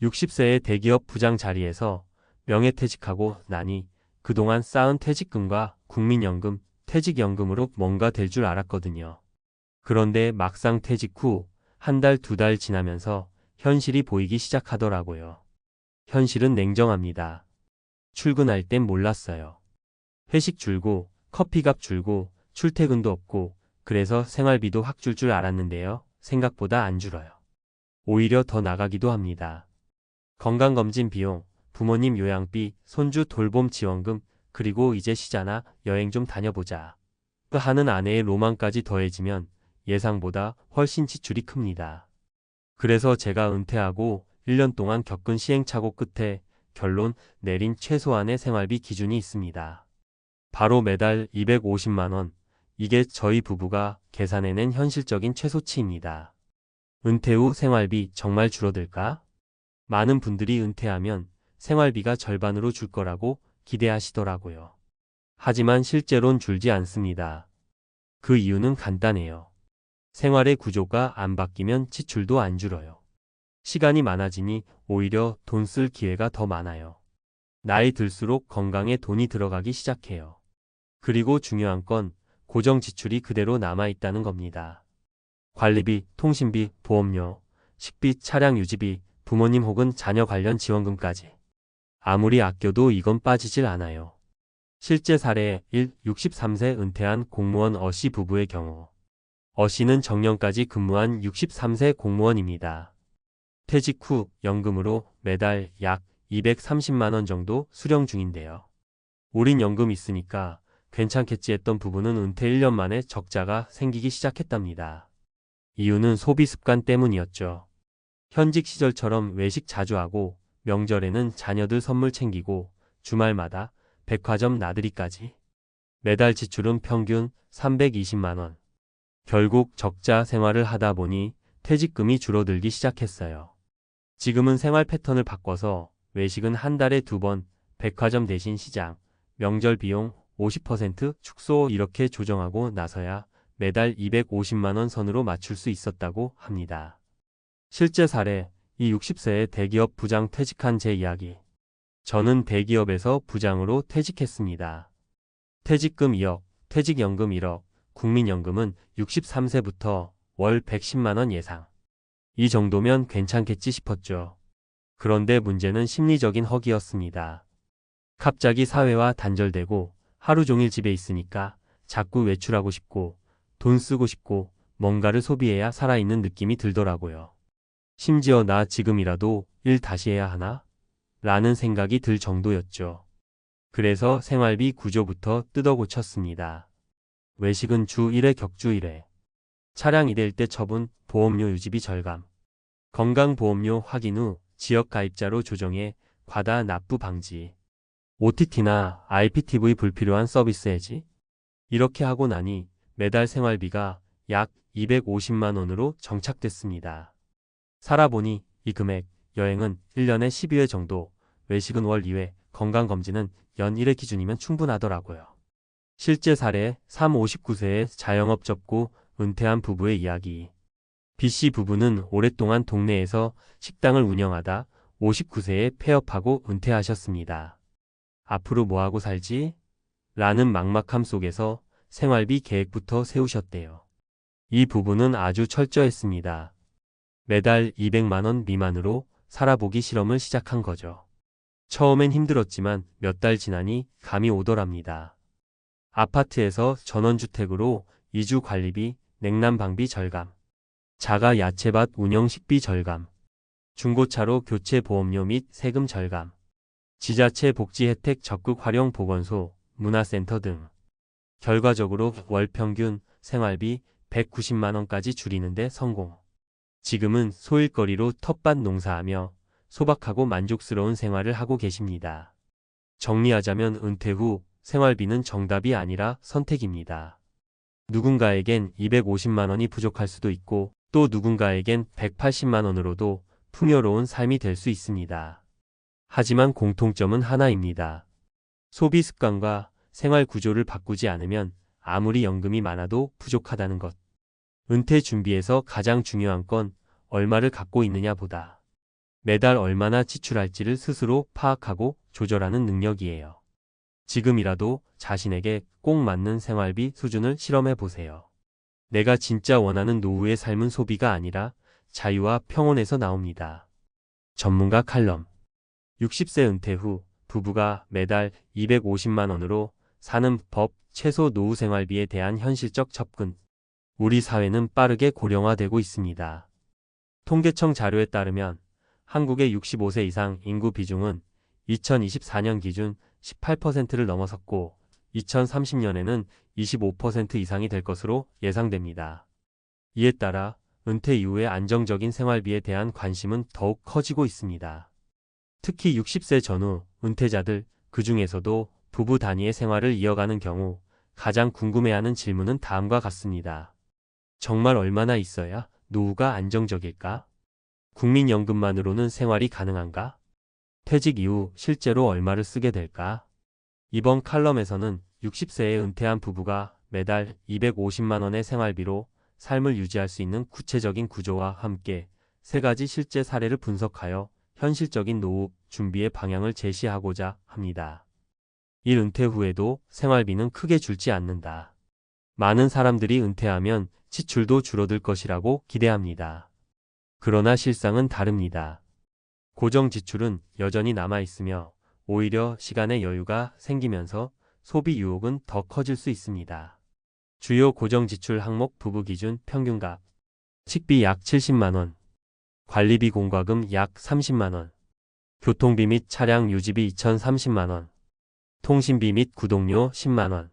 60세의 대기업 부장 자리에서 명예퇴직하고 나니 그동안 쌓은 퇴직금과 국민연금, 퇴직연금으로 뭔가 될 줄 알았거든요. 그런데 막상 퇴직 후 한 달, 두 달 지나면서 현실이 보이기 시작하더라고요. 현실은 냉정합니다. 출근할 땐 몰랐어요. 회식 줄고, 커피값 줄고, 출퇴근도 없고, 그래서 생활비도 확 줄 줄 알았는데요. 생각보다 안 줄어요. 오히려 더 나가기도 합니다. 건강검진 비용, 부모님 요양비, 손주 돌봄 지원금, 그리고 이제 쉬잖아, 여행 좀 다녀보자 하는 아내의 로망까지 더해지면 예상보다 훨씬 지출이 큽니다. 그래서 제가 은퇴하고 1년 동안 겪은 시행착오 끝에 결론 내린 최소한의 생활비 기준이 있습니다. 바로 매달 250만 원. 이게 저희 부부가 계산해낸 현실적인 최소치입니다. 은퇴 후 생활비 정말 줄어들까? 많은 분들이 은퇴하면 생활비가 절반으로 줄 거라고 기대하시더라고요. 하지만 실제로는 줄지 않습니다. 그 이유는 간단해요. 생활의 구조가 안 바뀌면 지출도 안 줄어요. 시간이 많아지니 오히려 돈 쓸 기회가 더 많아요. 나이 들수록 건강에 돈이 들어가기 시작해요. 그리고 중요한 건 고정 지출이 그대로 남아있다는 겁니다. 관리비, 통신비, 보험료, 식비, 차량 유지비, 부모님 혹은 자녀 관련 지원금까지. 아무리 아껴도 이건 빠지질 않아요. 실제 사례 1. 63세 은퇴한 공무원 어씨 부부의 경우. 어씨는 정년까지 근무한 63세 공무원입니다. 퇴직 후 연금으로 매달 약 230만 원 정도 수령 중인데요. 우린 연금 있으니까 괜찮겠지 했던 부부는 은퇴 1년 만에 적자가 생기기 시작했답니다. 이유는 소비 습관 때문이었죠. 현직 시절처럼 외식 자주 하고 명절에는 자녀들 선물 챙기고 주말마다 백화점 나들이까지. 매달 지출은 평균 320만 원. 결국 적자 생활을 하다 보니 퇴직금이 줄어들기 시작했어요. 지금은 생활 패턴을 바꿔서 외식은 한 달에 2번, 백화점 대신 시장, 명절 비용 50% 축소 이렇게 조정하고 나서야 매달 250만 원 선으로 맞출 수 있었다고 합니다. 실제 사례, 이 60세의 대기업 부장 퇴직한 제 이야기. 저는 대기업에서 부장으로 퇴직했습니다. 퇴직금 2억, 퇴직연금 1억, 국민연금은 63세부터 월 110만 원 예상. 이 정도면 괜찮겠지 싶었죠. 그런데 문제는 심리적인 허기였습니다. 갑자기 사회와 단절되고 하루 종일 집에 있으니까 자꾸 외출하고 싶고 돈 쓰고 싶고 뭔가를 소비해야 살아있는 느낌이 들더라고요. 심지어 나 지금이라도 일 다시 해야 하나? 라는 생각이 들 정도였죠. 그래서 생활비 구조부터 뜯어 고쳤습니다. 외식은 주 1회 격주 1회. 차량 2대일 때 처분, 보험료 유지비 절감. 건강보험료 확인 후 지역 가입자로 조정해 과다 납부 방지. OTT나 IPTV 불필요한 서비스 해지. 이렇게 하고 나니 매달 생활비가 약 250만 원으로 정착됐습니다. 살아보니 이 금액, 여행은 1년에 12회 정도, 외식은 월 2회, 건강검진은 연 1회 기준이면 충분하더라고요. 실제 사례 59세의 자영업 접고 은퇴한 부부의 이야기. B씨 부부는 오랫동안 동네에서 식당을 운영하다 59세에 폐업하고 은퇴하셨습니다. 앞으로 뭐하고 살지? 라는 막막함 속에서 생활비 계획부터 세우셨대요. 이 부부는 아주 철저했습니다. 매달 200만 원 미만으로 살아보기 실험을 시작한 거죠. 처음엔 힘들었지만 몇 달 지나니 감이 오더랍니다. 아파트에서 전원주택으로 이주 관리비, 냉난방비 절감, 자가 야채밭 운영 식비 절감, 중고차로 교체 보험료 및 세금 절감, 지자체 복지 혜택 적극 활용 보건소, 문화센터 등. 결과적으로 월 평균 생활비 190만 원까지 줄이는데 성공. 지금은 소일거리로 텃밭 농사하며 소박하고 만족스러운 생활을 하고 계십니다. 정리하자면 은퇴 후 생활비는 정답이 아니라 선택입니다. 누군가에겐 250만 원이 부족할 수도 있고 또 누군가에겐 180만 원으로도 풍요로운 삶이 될 수 있습니다. 하지만 공통점은 하나입니다. 소비 습관과 생활 구조를 바꾸지 않으면 아무리 연금이 많아도 부족하다는 것. 은퇴 준비에서 가장 중요한 건 얼마를 갖고 있느냐 보다 매달 얼마나 지출할지를 스스로 파악하고 조절하는 능력이에요. 지금이라도 자신에게 꼭 맞는 생활비 수준을 실험해 보세요. 내가 진짜 원하는 노후의 삶은 소비가 아니라 자유와 평온에서 나옵니다. 전문가 칼럼. 60세 은퇴 후 부부가 매달 250만 원으로 사는 법, 최소 노후 생활비에 대한 현실적 접근. 우리 사회는 빠르게 고령화되고 있습니다. 통계청 자료에 따르면 한국의 65세 이상 인구 비중은 2024년 기준 18%를 넘어섰고 2030년에는 25% 이상이 될 것으로 예상됩니다. 이에 따라 은퇴 이후의 안정적인 생활비에 대한 관심은 더욱 커지고 있습니다. 특히 60세 전후 은퇴자들, 그 중에서도 부부 단위의 생활을 이어가는 경우 가장 궁금해하는 질문은 다음과 같습니다. 정말 얼마나 있어야 노후가 안정적일까? 국민연금만으로는 생활이 가능한가? 퇴직 이후 실제로 얼마를 쓰게 될까? 이번 칼럼에서는 60세에 은퇴한 부부가 매달 250만 원의 생활비로 삶을 유지할 수 있는 구체적인 구조와 함께 세 가지 실제 사례를 분석하여 현실적인 노후 준비의 방향을 제시하고자 합니다. 이 은퇴 후에도 생활비는 크게 줄지 않는다. 많은 사람들이 은퇴하면 지출도 줄어들 것이라고 기대합니다. 그러나 실상은 다릅니다. 고정 지출은 여전히 남아있으며 오히려 시간의 여유가 생기면서 소비 유혹은 더 커질 수 있습니다. 주요 고정 지출 항목 부부 기준 평균값. 식비 약 70만 원, 관리비 공과금 약 30만 원, 교통비 및 차량 유지비 2,030만 원, 통신비 및 구독료 10만 원,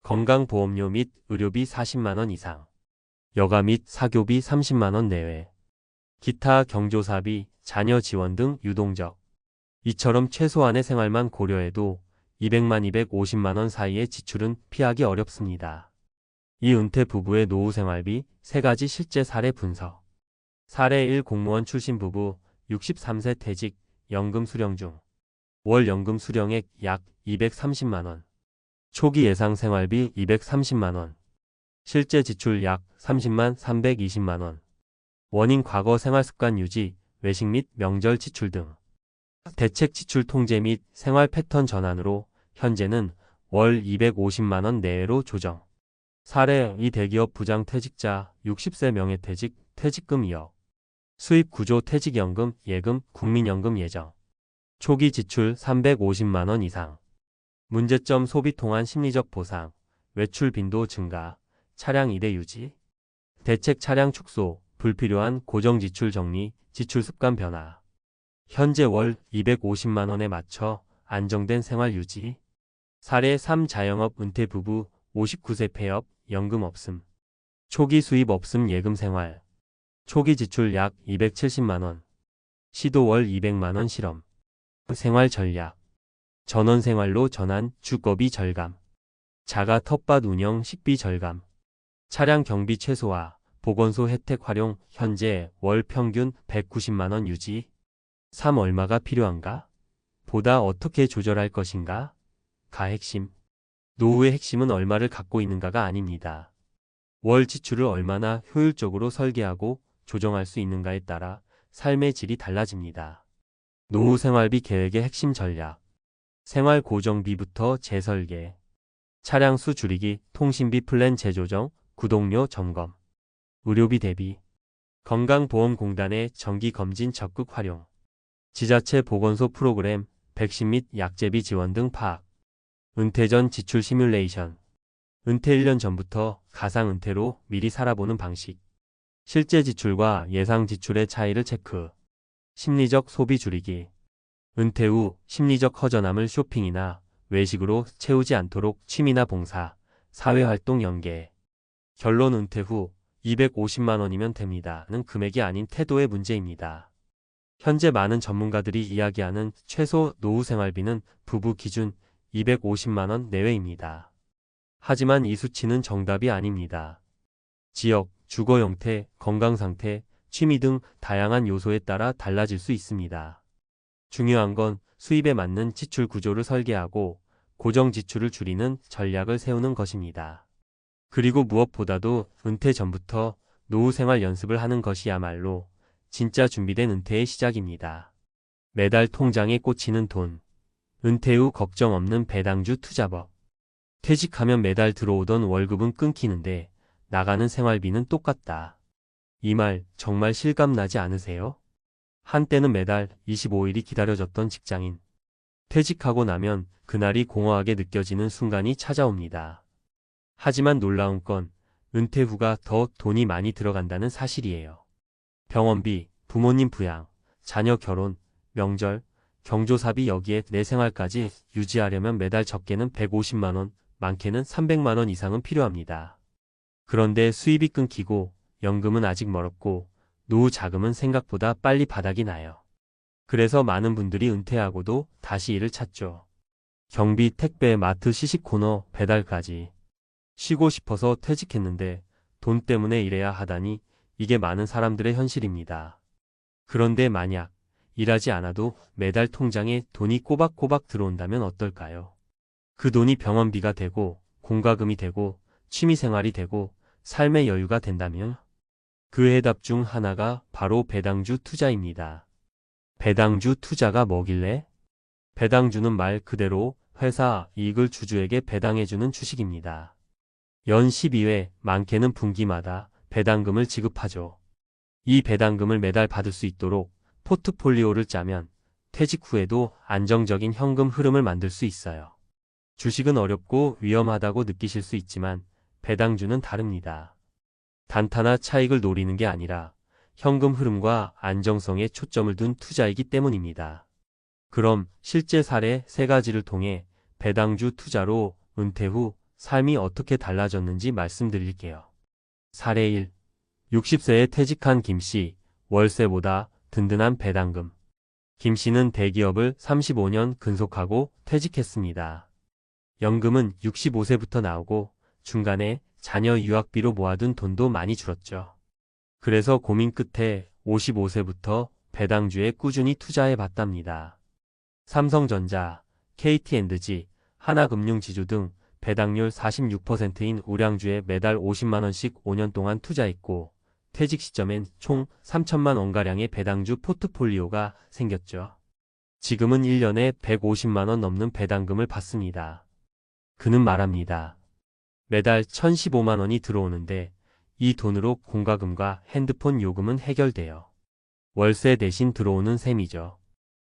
건강보험료 및 의료비 40만 원 이상, 여가 및 사교비 30만 원 내외, 기타 경조사비, 자녀 지원 등 유동적. 이처럼 최소한의 생활만 고려해도 200만 250만 원 사이의 지출은 피하기 어렵습니다. 이 은퇴 부부의 노후 생활비 세 가지 실제 사례 분석. 사례 1 공무원 출신 부부 63세 퇴직 연금 수령 중. 월 연금 수령액 약 230만 원. 초기 예상 생활비 230만 원. 실제 지출 약 30만 320만 원. 원인 과거 생활습관 유지, 외식 및 명절 지출 등. 대책 지출 통제 및 생활 패턴 전환으로 현재는 월 250만 원 내외로 조정. 사례 이 대기업 부장 퇴직자 60세 명예퇴직 퇴직금 2억. 수입 구조 퇴직연금, 예금, 국민연금 예정. 초기 지출 350만 원 이상. 문제점 소비 통한 심리적 보상. 외출 빈도 증가. 차량 2대 유지. 대책 차량 축소. 불필요한 고정 지출 정리. 지출 습관 변화. 현재 월 250만 원에 맞춰 안정된 생활 유지. 사례 3 자영업 은퇴 부부 59세 폐업 연금 없음. 초기 수입 없음 예금 생활. 초기 지출 약 270만 원. 시도 월 200만 원 실험. 생활 전략. 전원 생활로 전환 주거비 절감. 자가 텃밭 운영 식비 절감. 차량 경비 최소화. 보건소 혜택 활용 현재 월 평균 190만 원 유지. 3 얼마가 필요한가? 보다 어떻게 조절할 것인가? 가 핵심. 노후의 핵심은 얼마를 갖고 있는가가 아닙니다. 월 지출을 얼마나 효율적으로 설계하고 조정할 수 있는가에 따라 삶의 질이 달라집니다. 노후 생활비 계획의 핵심 전략. 생활 고정비부터 재설계. 차량 수 줄이기, 통신비 플랜 재조정, 구독료 점검. 의료비 대비. 건강보험공단의 정기검진 적극 활용. 지자체 보건소 프로그램, 백신 및 약제비 지원 등 파악. 은퇴 전 지출 시뮬레이션. 은퇴 1년 전부터 가상 은퇴로 미리 살아보는 방식. 실제 지출과 예상 지출의 차이를 체크. 심리적 소비 줄이기. 은퇴 후 심리적 허전함을 쇼핑이나 외식으로 채우지 않도록 취미나 봉사, 사회활동 연계. 결론 은퇴 후 250만 원이면 됩니다는 금액이 아닌 태도의 문제입니다. 현재 많은 전문가들이 이야기하는 최소 노후 생활비는 부부 기준 250만 원 내외입니다. 하지만 이 수치는 정답이 아닙니다. 지역, 주거 형태, 건강 상태, 취미 등 다양한 요소에 따라 달라질 수 있습니다. 중요한 건 수입에 맞는 지출 구조를 설계하고 고정 지출을 줄이는 전략을 세우는 것입니다. 그리고 무엇보다도 은퇴 전부터 노후 생활 연습을 하는 것이야말로 진짜 준비된 은퇴의 시작입니다. 매달 통장에 꽂히는 돈. 은퇴 후 걱정 없는 배당주 투자법. 퇴직하면 매달 들어오던 월급은 끊기는데 나가는 생활비는 똑같다. 이 말 정말 실감나지 않으세요? 한때는 매달 25일이 기다려졌던 직장인. 퇴직하고 나면 그날이 공허하게 느껴지는 순간이 찾아옵니다. 하지만 놀라운 건 은퇴 후가 더 돈이 많이 들어간다는 사실이에요. 병원비, 부모님 부양, 자녀 결혼, 명절, 경조사비 여기에 내 생활까지 유지하려면 매달 적게는 150만 원, 많게는 300만 원 이상은 필요합니다. 그런데 수입이 끊기고 연금은 아직 멀었고 노후 자금은 생각보다 빨리 바닥이 나요. 그래서 많은 분들이 은퇴하고도 다시 일을 찾죠. 경비, 택배, 마트, 시식 코너, 배달까지. 쉬고 싶어서 퇴직했는데 돈 때문에 일해야 하다니 이게 많은 사람들의 현실입니다. 그런데 만약 일하지 않아도 매달 통장에 돈이 꼬박꼬박 들어온다면 어떨까요? 그 돈이 병원비가 되고 공과금이 되고 취미생활이 되고 삶의 여유가 된다면? 그 해답 중 하나가 바로 배당주 투자입니다. 배당주 투자가 뭐길래? 배당주는 말 그대로 회사 이익을 주주에게 배당해주는 주식입니다. 연 12회, 많게는 분기마다 배당금을 지급하죠. 이 배당금을 매달 받을 수 있도록 포트폴리오를 짜면 퇴직 후에도 안정적인 현금 흐름을 만들 수 있어요. 주식은 어렵고 위험하다고 느끼실 수 있지만 배당주는 다릅니다. 단타나 차익을 노리는 게 아니라 현금 흐름과 안정성에 초점을 둔 투자이기 때문입니다. 그럼 실제 사례 3가지를 통해 배당주 투자로 은퇴 후 삶이 어떻게 달라졌는지 말씀드릴게요. 사례 1. 60세에 퇴직한 김씨, 월세보다 든든한 배당금. 김씨는 대기업을 35년 근속하고 퇴직했습니다. 연금은 65세부터 나오고 중간에 자녀 유학비로 모아둔 돈도 많이 줄었죠. 그래서 고민 끝에 55세부터 배당주에 꾸준히 투자해 봤답니다. 삼성전자, KT&G, 하나금융지주 등 배당률 46%인 우량주에 매달 50만 원씩 5년 동안 투자했고 퇴직 시점엔 총 3천만 원가량의 배당주 포트폴리오가 생겼죠. 지금은 1년에 150만 원 넘는 배당금을 받습니다. 그는 말합니다. 매달 1015만 원이 들어오는데 이 돈으로 공과금과 핸드폰 요금은 해결돼요. 월세 대신 들어오는 셈이죠.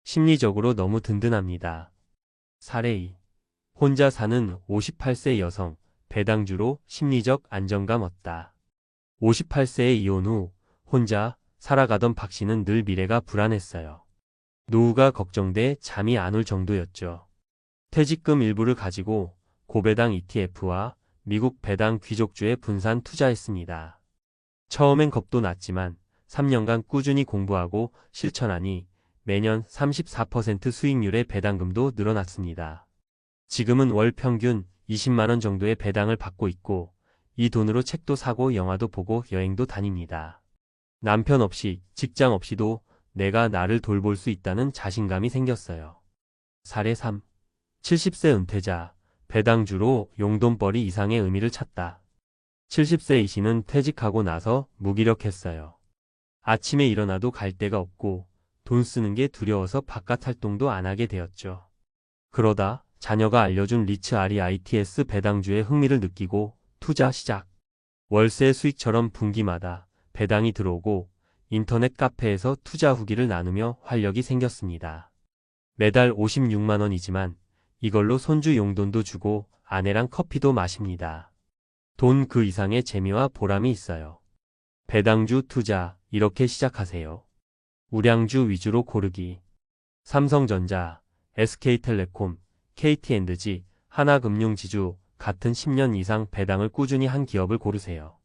심리적으로 너무 든든합니다. 사례 2. 혼자 사는 58세 여성, 배당주로 심리적 안정감 얻다. 58세에 이혼 후 혼자 살아가던 박 씨는 늘 미래가 불안했어요. 노후가 걱정돼 잠이 안 올 정도였죠. 퇴직금 일부를 가지고 고배당 ETF와 미국 배당 귀족주에 분산 투자했습니다. 처음엔 겁도 났지만 3년간 꾸준히 공부하고 실천하니 매년 34% 수익률의 배당금도 늘어났습니다. 지금은 월 평균 20만 원 정도의 배당을 받고 있고 이 돈으로 책도 사고 영화도 보고 여행도 다닙니다. 남편 없이 직장 없이도 내가 나를 돌볼 수 있다는 자신감이 생겼어요. 사례 3. 70세 은퇴자, 배당주로 용돈벌이 이상의 의미를 찾다. 70세 이 씨는 퇴직하고 나서 무기력했어요. 아침에 일어나도 갈 데가 없고 돈 쓰는 게 두려워서 바깥 활동도 안 하게 되었죠. 그러다 자녀가 알려준 리츠 REITs 배당주에 흥미를 느끼고 투자 시작. 월세 수익처럼 분기마다 배당이 들어오고 인터넷 카페에서 투자 후기를 나누며 활력이 생겼습니다. 매달 56만 원이지만 이걸로 손주 용돈도 주고 아내랑 커피도 마십니다. 돈 그 이상의 재미와 보람이 있어요. 배당주 투자 이렇게 시작하세요. 우량주 위주로 고르기. 삼성전자, SK텔레콤, KT&G, 하나금융지주 같은 10년 이상 배당을 꾸준히 한 기업을 고르세요.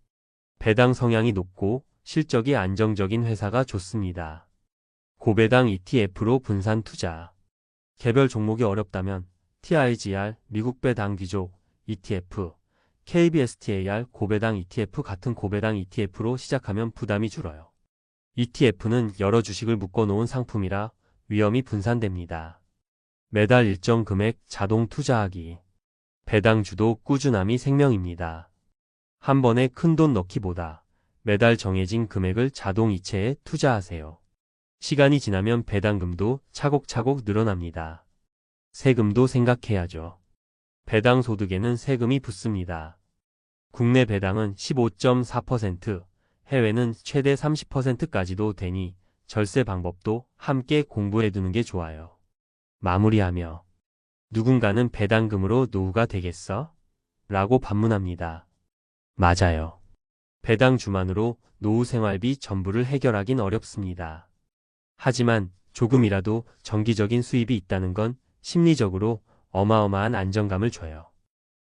배당 성향이 높고 실적이 안정적인 회사가 좋습니다. 고배당 ETF로 분산 투자. 개별 종목이 어렵다면 TIGR 미국 배당 귀족 ETF, KBSTAR 고배당 ETF 같은 고배당 ETF로 시작하면 부담이 줄어요. ETF는 여러 주식을 묶어놓은 상품이라 위험이 분산됩니다. 매달 일정 금액 자동 투자하기. 배당주도 꾸준함이 생명입니다. 한 번에 큰돈 넣기보다 매달 정해진 금액을 자동 이체에 투자하세요. 시간이 지나면 배당금도 차곡차곡 늘어납니다. 세금도 생각해야죠. 배당 소득에는 세금이 붙습니다. 국내 배당은 15.4%, 해외는 최대 30%까지도 되니 절세 방법도 함께 공부해두는 게 좋아요. 마무리하며 누군가는 배당금으로 노후가 되겠어? 라고 반문합니다. 맞아요. 배당주만으로 노후 생활비 전부를 해결하긴 어렵습니다. 하지만 조금이라도 정기적인 수입이 있다는 건 심리적으로 어마어마한 안정감을 줘요.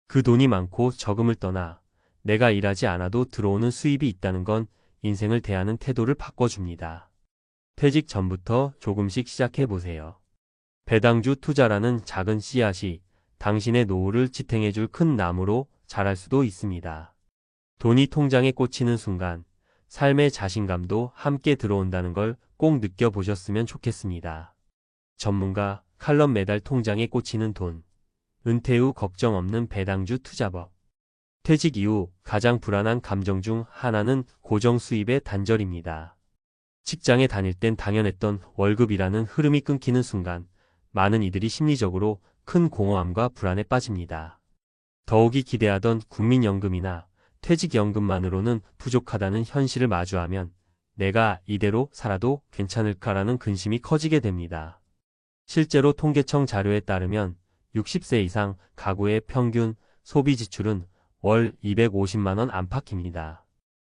그 돈이 많고 적음을 떠나 내가 일하지 않아도 들어오는 수입이 있다는 건 인생을 대하는 태도를 바꿔줍니다. 퇴직 전부터 조금씩 시작해보세요. 배당주 투자라는 작은 씨앗이 당신의 노후를 지탱해줄 큰 나무로 자랄 수도 있습니다. 돈이 통장에 꽂히는 순간 삶의 자신감도 함께 들어온다는 걸 꼭 느껴보셨으면 좋겠습니다. 전문가 칼럼 매달 통장에 꽂히는 돈. 은퇴 후 걱정 없는 배당주 투자법. 퇴직 이후 가장 불안한 감정 중 하나는 고정 수입의 단절입니다. 직장에 다닐 땐 당연했던 월급이라는 흐름이 끊기는 순간 많은 이들이 심리적으로 큰 공허함과 불안에 빠집니다. 더욱이 기대하던 국민연금이나 퇴직연금만으로는 부족하다는 현실을 마주하면 내가 이대로 살아도 괜찮을까라는 근심이 커지게 됩니다. 실제로 통계청 자료에 따르면 60세 이상 가구의 평균 소비 지출은 월 250만 원 안팎입니다.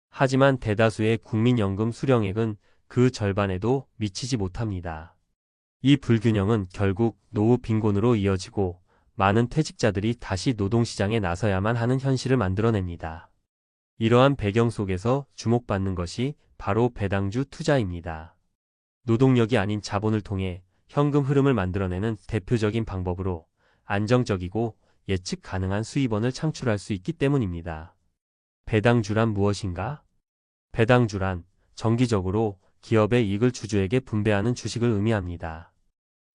하지만 대다수의 국민연금 수령액은 그 절반에도 미치지 못합니다. 이 불균형은 결국 노후 빈곤으로 이어지고 많은 퇴직자들이 다시 노동시장에 나서야만 하는 현실을 만들어냅니다. 이러한 배경 속에서 주목받는 것이 바로 배당주 투자입니다. 노동력이 아닌 자본을 통해 현금 흐름을 만들어내는 대표적인 방법으로 안정적이고 예측 가능한 수입원을 창출할 수 있기 때문입니다. 배당주란 무엇인가? 배당주란 정기적으로 기업의 이익을 주주에게 분배하는 주식을 의미합니다.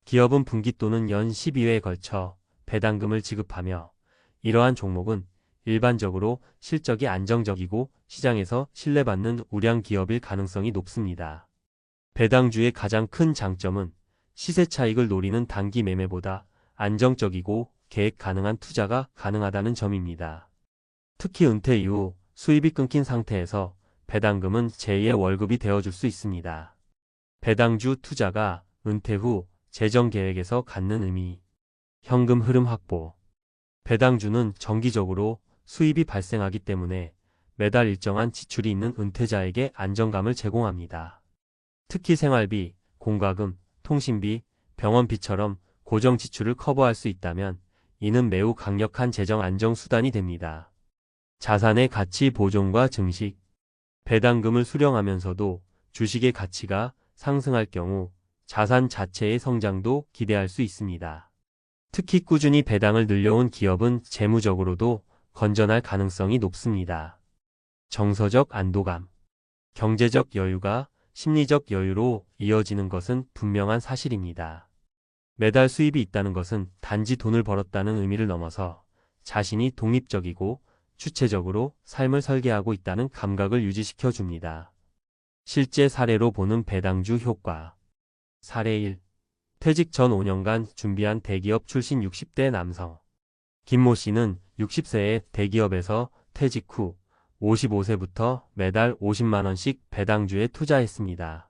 기업은 분기 또는 연 12회에 걸쳐 배당금을 지급하며 이러한 종목은 일반적으로 실적이 안정적이고 시장에서 신뢰받는 우량 기업일 가능성이 높습니다. 배당주의 가장 큰 장점은 시세 차익을 노리는 단기 매매보다 안정적이고 계획 가능한 투자가 가능하다는 점입니다. 특히 은퇴 이후 수입이 끊긴 상태에서 배당금은 제2의 월급이 되어줄 수 있습니다. 배당주 투자가 은퇴 후 재정 계획에서 갖는 의미. 현금 흐름 확보. 배당주는 정기적으로 수입이 발생하기 때문에 매달 일정한 지출이 있는 은퇴자에게 안정감을 제공합니다. 특히 생활비, 공과금, 통신비, 병원비처럼 고정 지출을 커버할 수 있다면 이는 매우 강력한 재정 안정 수단이 됩니다. 자산의 가치 보존과 증식. 배당금을 수령하면서도 주식의 가치가 상승할 경우 자산 자체의 성장도 기대할 수 있습니다. 특히 꾸준히 배당을 늘려온 기업은 재무적으로도 건전할 가능성이 높습니다. 정서적 안도감. 경제적 여유가 심리적 여유로 이어지는 것은 분명한 사실입니다. 매달 수입이 있다는 것은 단지 돈을 벌었다는 의미를 넘어서 자신이 독립적이고 주체적으로 삶을 설계하고 있다는 감각을 유지시켜 줍니다. 실제 사례로 보는 배당주 효과. 사례 1. 퇴직 전 5년간 준비한 대기업 출신 60대 남성. 김모 씨는 60세에 대기업에서 퇴직 후 55세부터 매달 50만 원씩 배당주에 투자했습니다.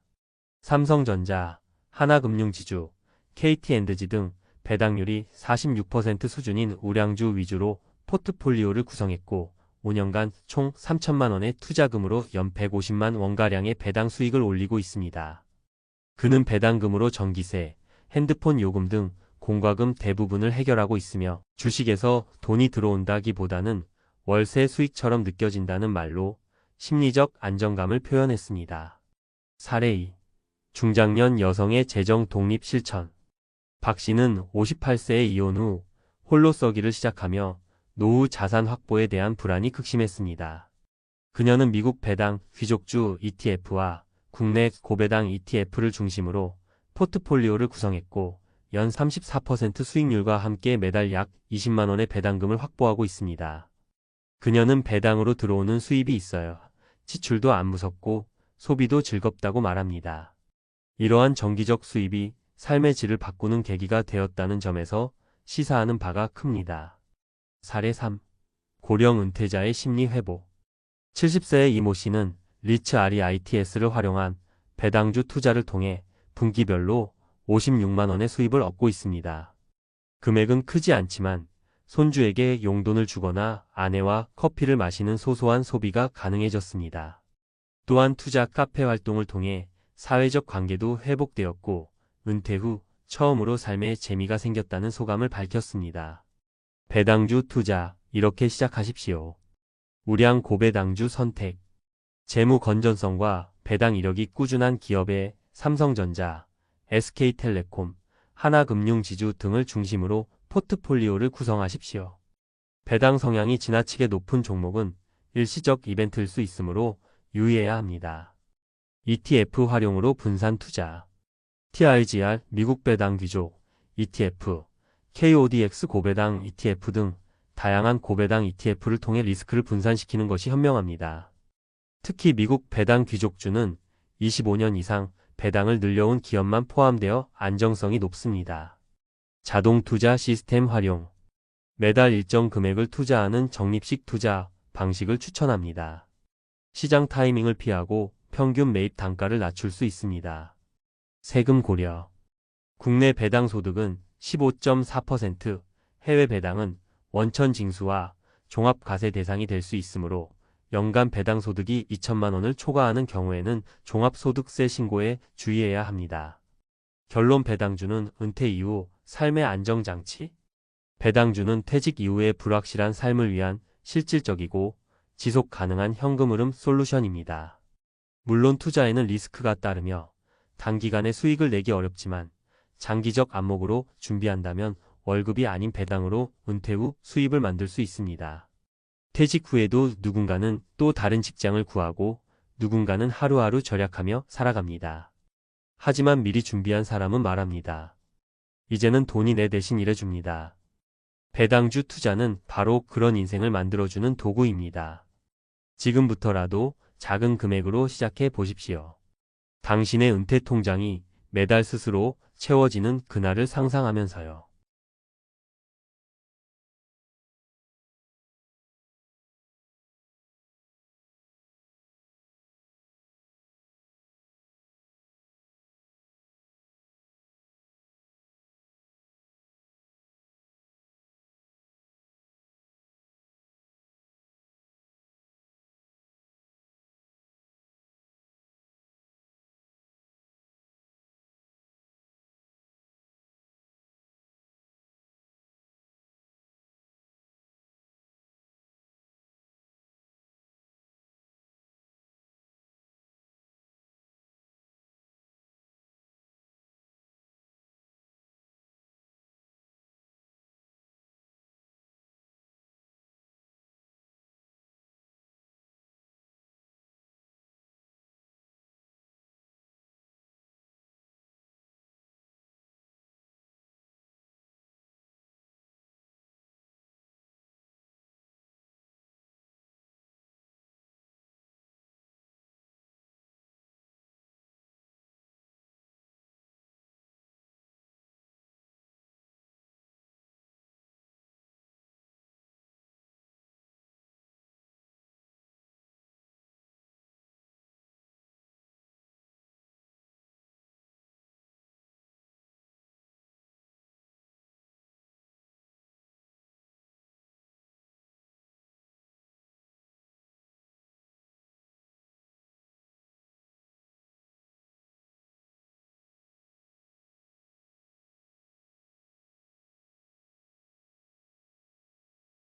삼성전자, 하나금융지주, KT엔드지 등 배당률이 46% 수준인 우량주 위주로 포트폴리오를 구성했고 5년간 총 3천만 원의 투자금으로 연 150만 원가량의 배당 수익을 올리고 있습니다. 그는 배당금으로 전기세, 핸드폰 요금 등 공과금 대부분을 해결하고 있으며 주식에서 돈이 들어온다기보다는 월세 수익처럼 느껴진다는 말로 심리적 안정감을 표현했습니다. 사례 2. 중장년 여성의 재정 독립 실천. 박 씨는 58세에 이혼 후 홀로 써기를 시작하며 노후 자산 확보에 대한 불안이 극심했습니다. 그녀는 미국 배당 귀족주 ETF와 국내 고배당 ETF를 중심으로 포트폴리오를 구성했고 연 34% 수익률과 함께 매달 약 20만 원의 배당금을 확보하고 있습니다. 그녀는 배당으로 들어오는 수입이 있어요. 지출도 안 무섭고 소비도 즐겁다고 말합니다. 이러한 정기적 수입이 삶의 질을 바꾸는 계기가 되었다는 점에서 시사하는 바가 큽니다. 사례 3. 고령 은퇴자의 심리 회복. 70세의 이모 씨는 리츠 REITS를 활용한 배당주 투자를 통해 분기별로 56만 원의 수입을 얻고 있습니다. 금액은 크지 않지만 손주에게 용돈을 주거나 아내와 커피를 마시는 소소한 소비가 가능해졌습니다. 또한 투자 카페 활동을 통해 사회적 관계도 회복되었고 은퇴 후 처음으로 삶에 재미가 생겼다는 소감을 밝혔습니다. 배당주 투자, 이렇게 시작하십시오. 우량 고배당주 선택. 재무 건전성과 배당 이력이 꾸준한 기업의 삼성전자, SK텔레콤, 하나금융지주 등을 중심으로 포트폴리오를 구성하십시오. 배당 성향이 지나치게 높은 종목은 일시적 이벤트일 수 있으므로 유의해야 합니다. ETF 활용으로 분산 투자. TRGR 미국 배당 귀족 ETF, KODX 고배당 ETF 등 다양한 고배당 ETF를 통해 리스크를 분산시키는 것이 현명합니다. 특히 미국 배당 귀족주는 25년 이상 배당을 늘려온 기업만 포함되어 안정성이 높습니다. 자동 투자 시스템 활용. 매달 일정 금액을 투자하는 적립식 투자 방식을 추천합니다. 시장 타이밍을 피하고 평균 매입 단가를 낮출 수 있습니다. 세금 고려. 국내 배당 소득은 15.4%, 해외 배당은 원천 징수와 종합 과세 대상이 될 수 있으므로 연간 배당 소득이 2천만 원을 초과하는 경우에는 종합소득세 신고에 주의해야 합니다. 결론. 배당주는 은퇴 이후 삶의 안정장치. 배당주는 퇴직 이후의 불확실한 삶을 위한 실질적이고 지속 가능한 현금 흐름 솔루션입니다. 물론 투자에는 리스크가 따르며 단기간에 수익을 내기 어렵지만 장기적 안목으로 준비한다면 월급이 아닌 배당으로 은퇴 후 수입을 만들 수 있습니다. 퇴직 후에도 누군가는 또 다른 직장을 구하고 누군가는 하루하루 절약하며 살아갑니다. 하지만 미리 준비한 사람은 말합니다. 이제는 돈이 내 대신 일해줍니다. 배당주 투자는 바로 그런 인생을 만들어주는 도구입니다. 지금부터라도 작은 금액으로 시작해 보십시오. 당신의 은퇴 통장이 매달 스스로 채워지는 그날을 상상하면서요.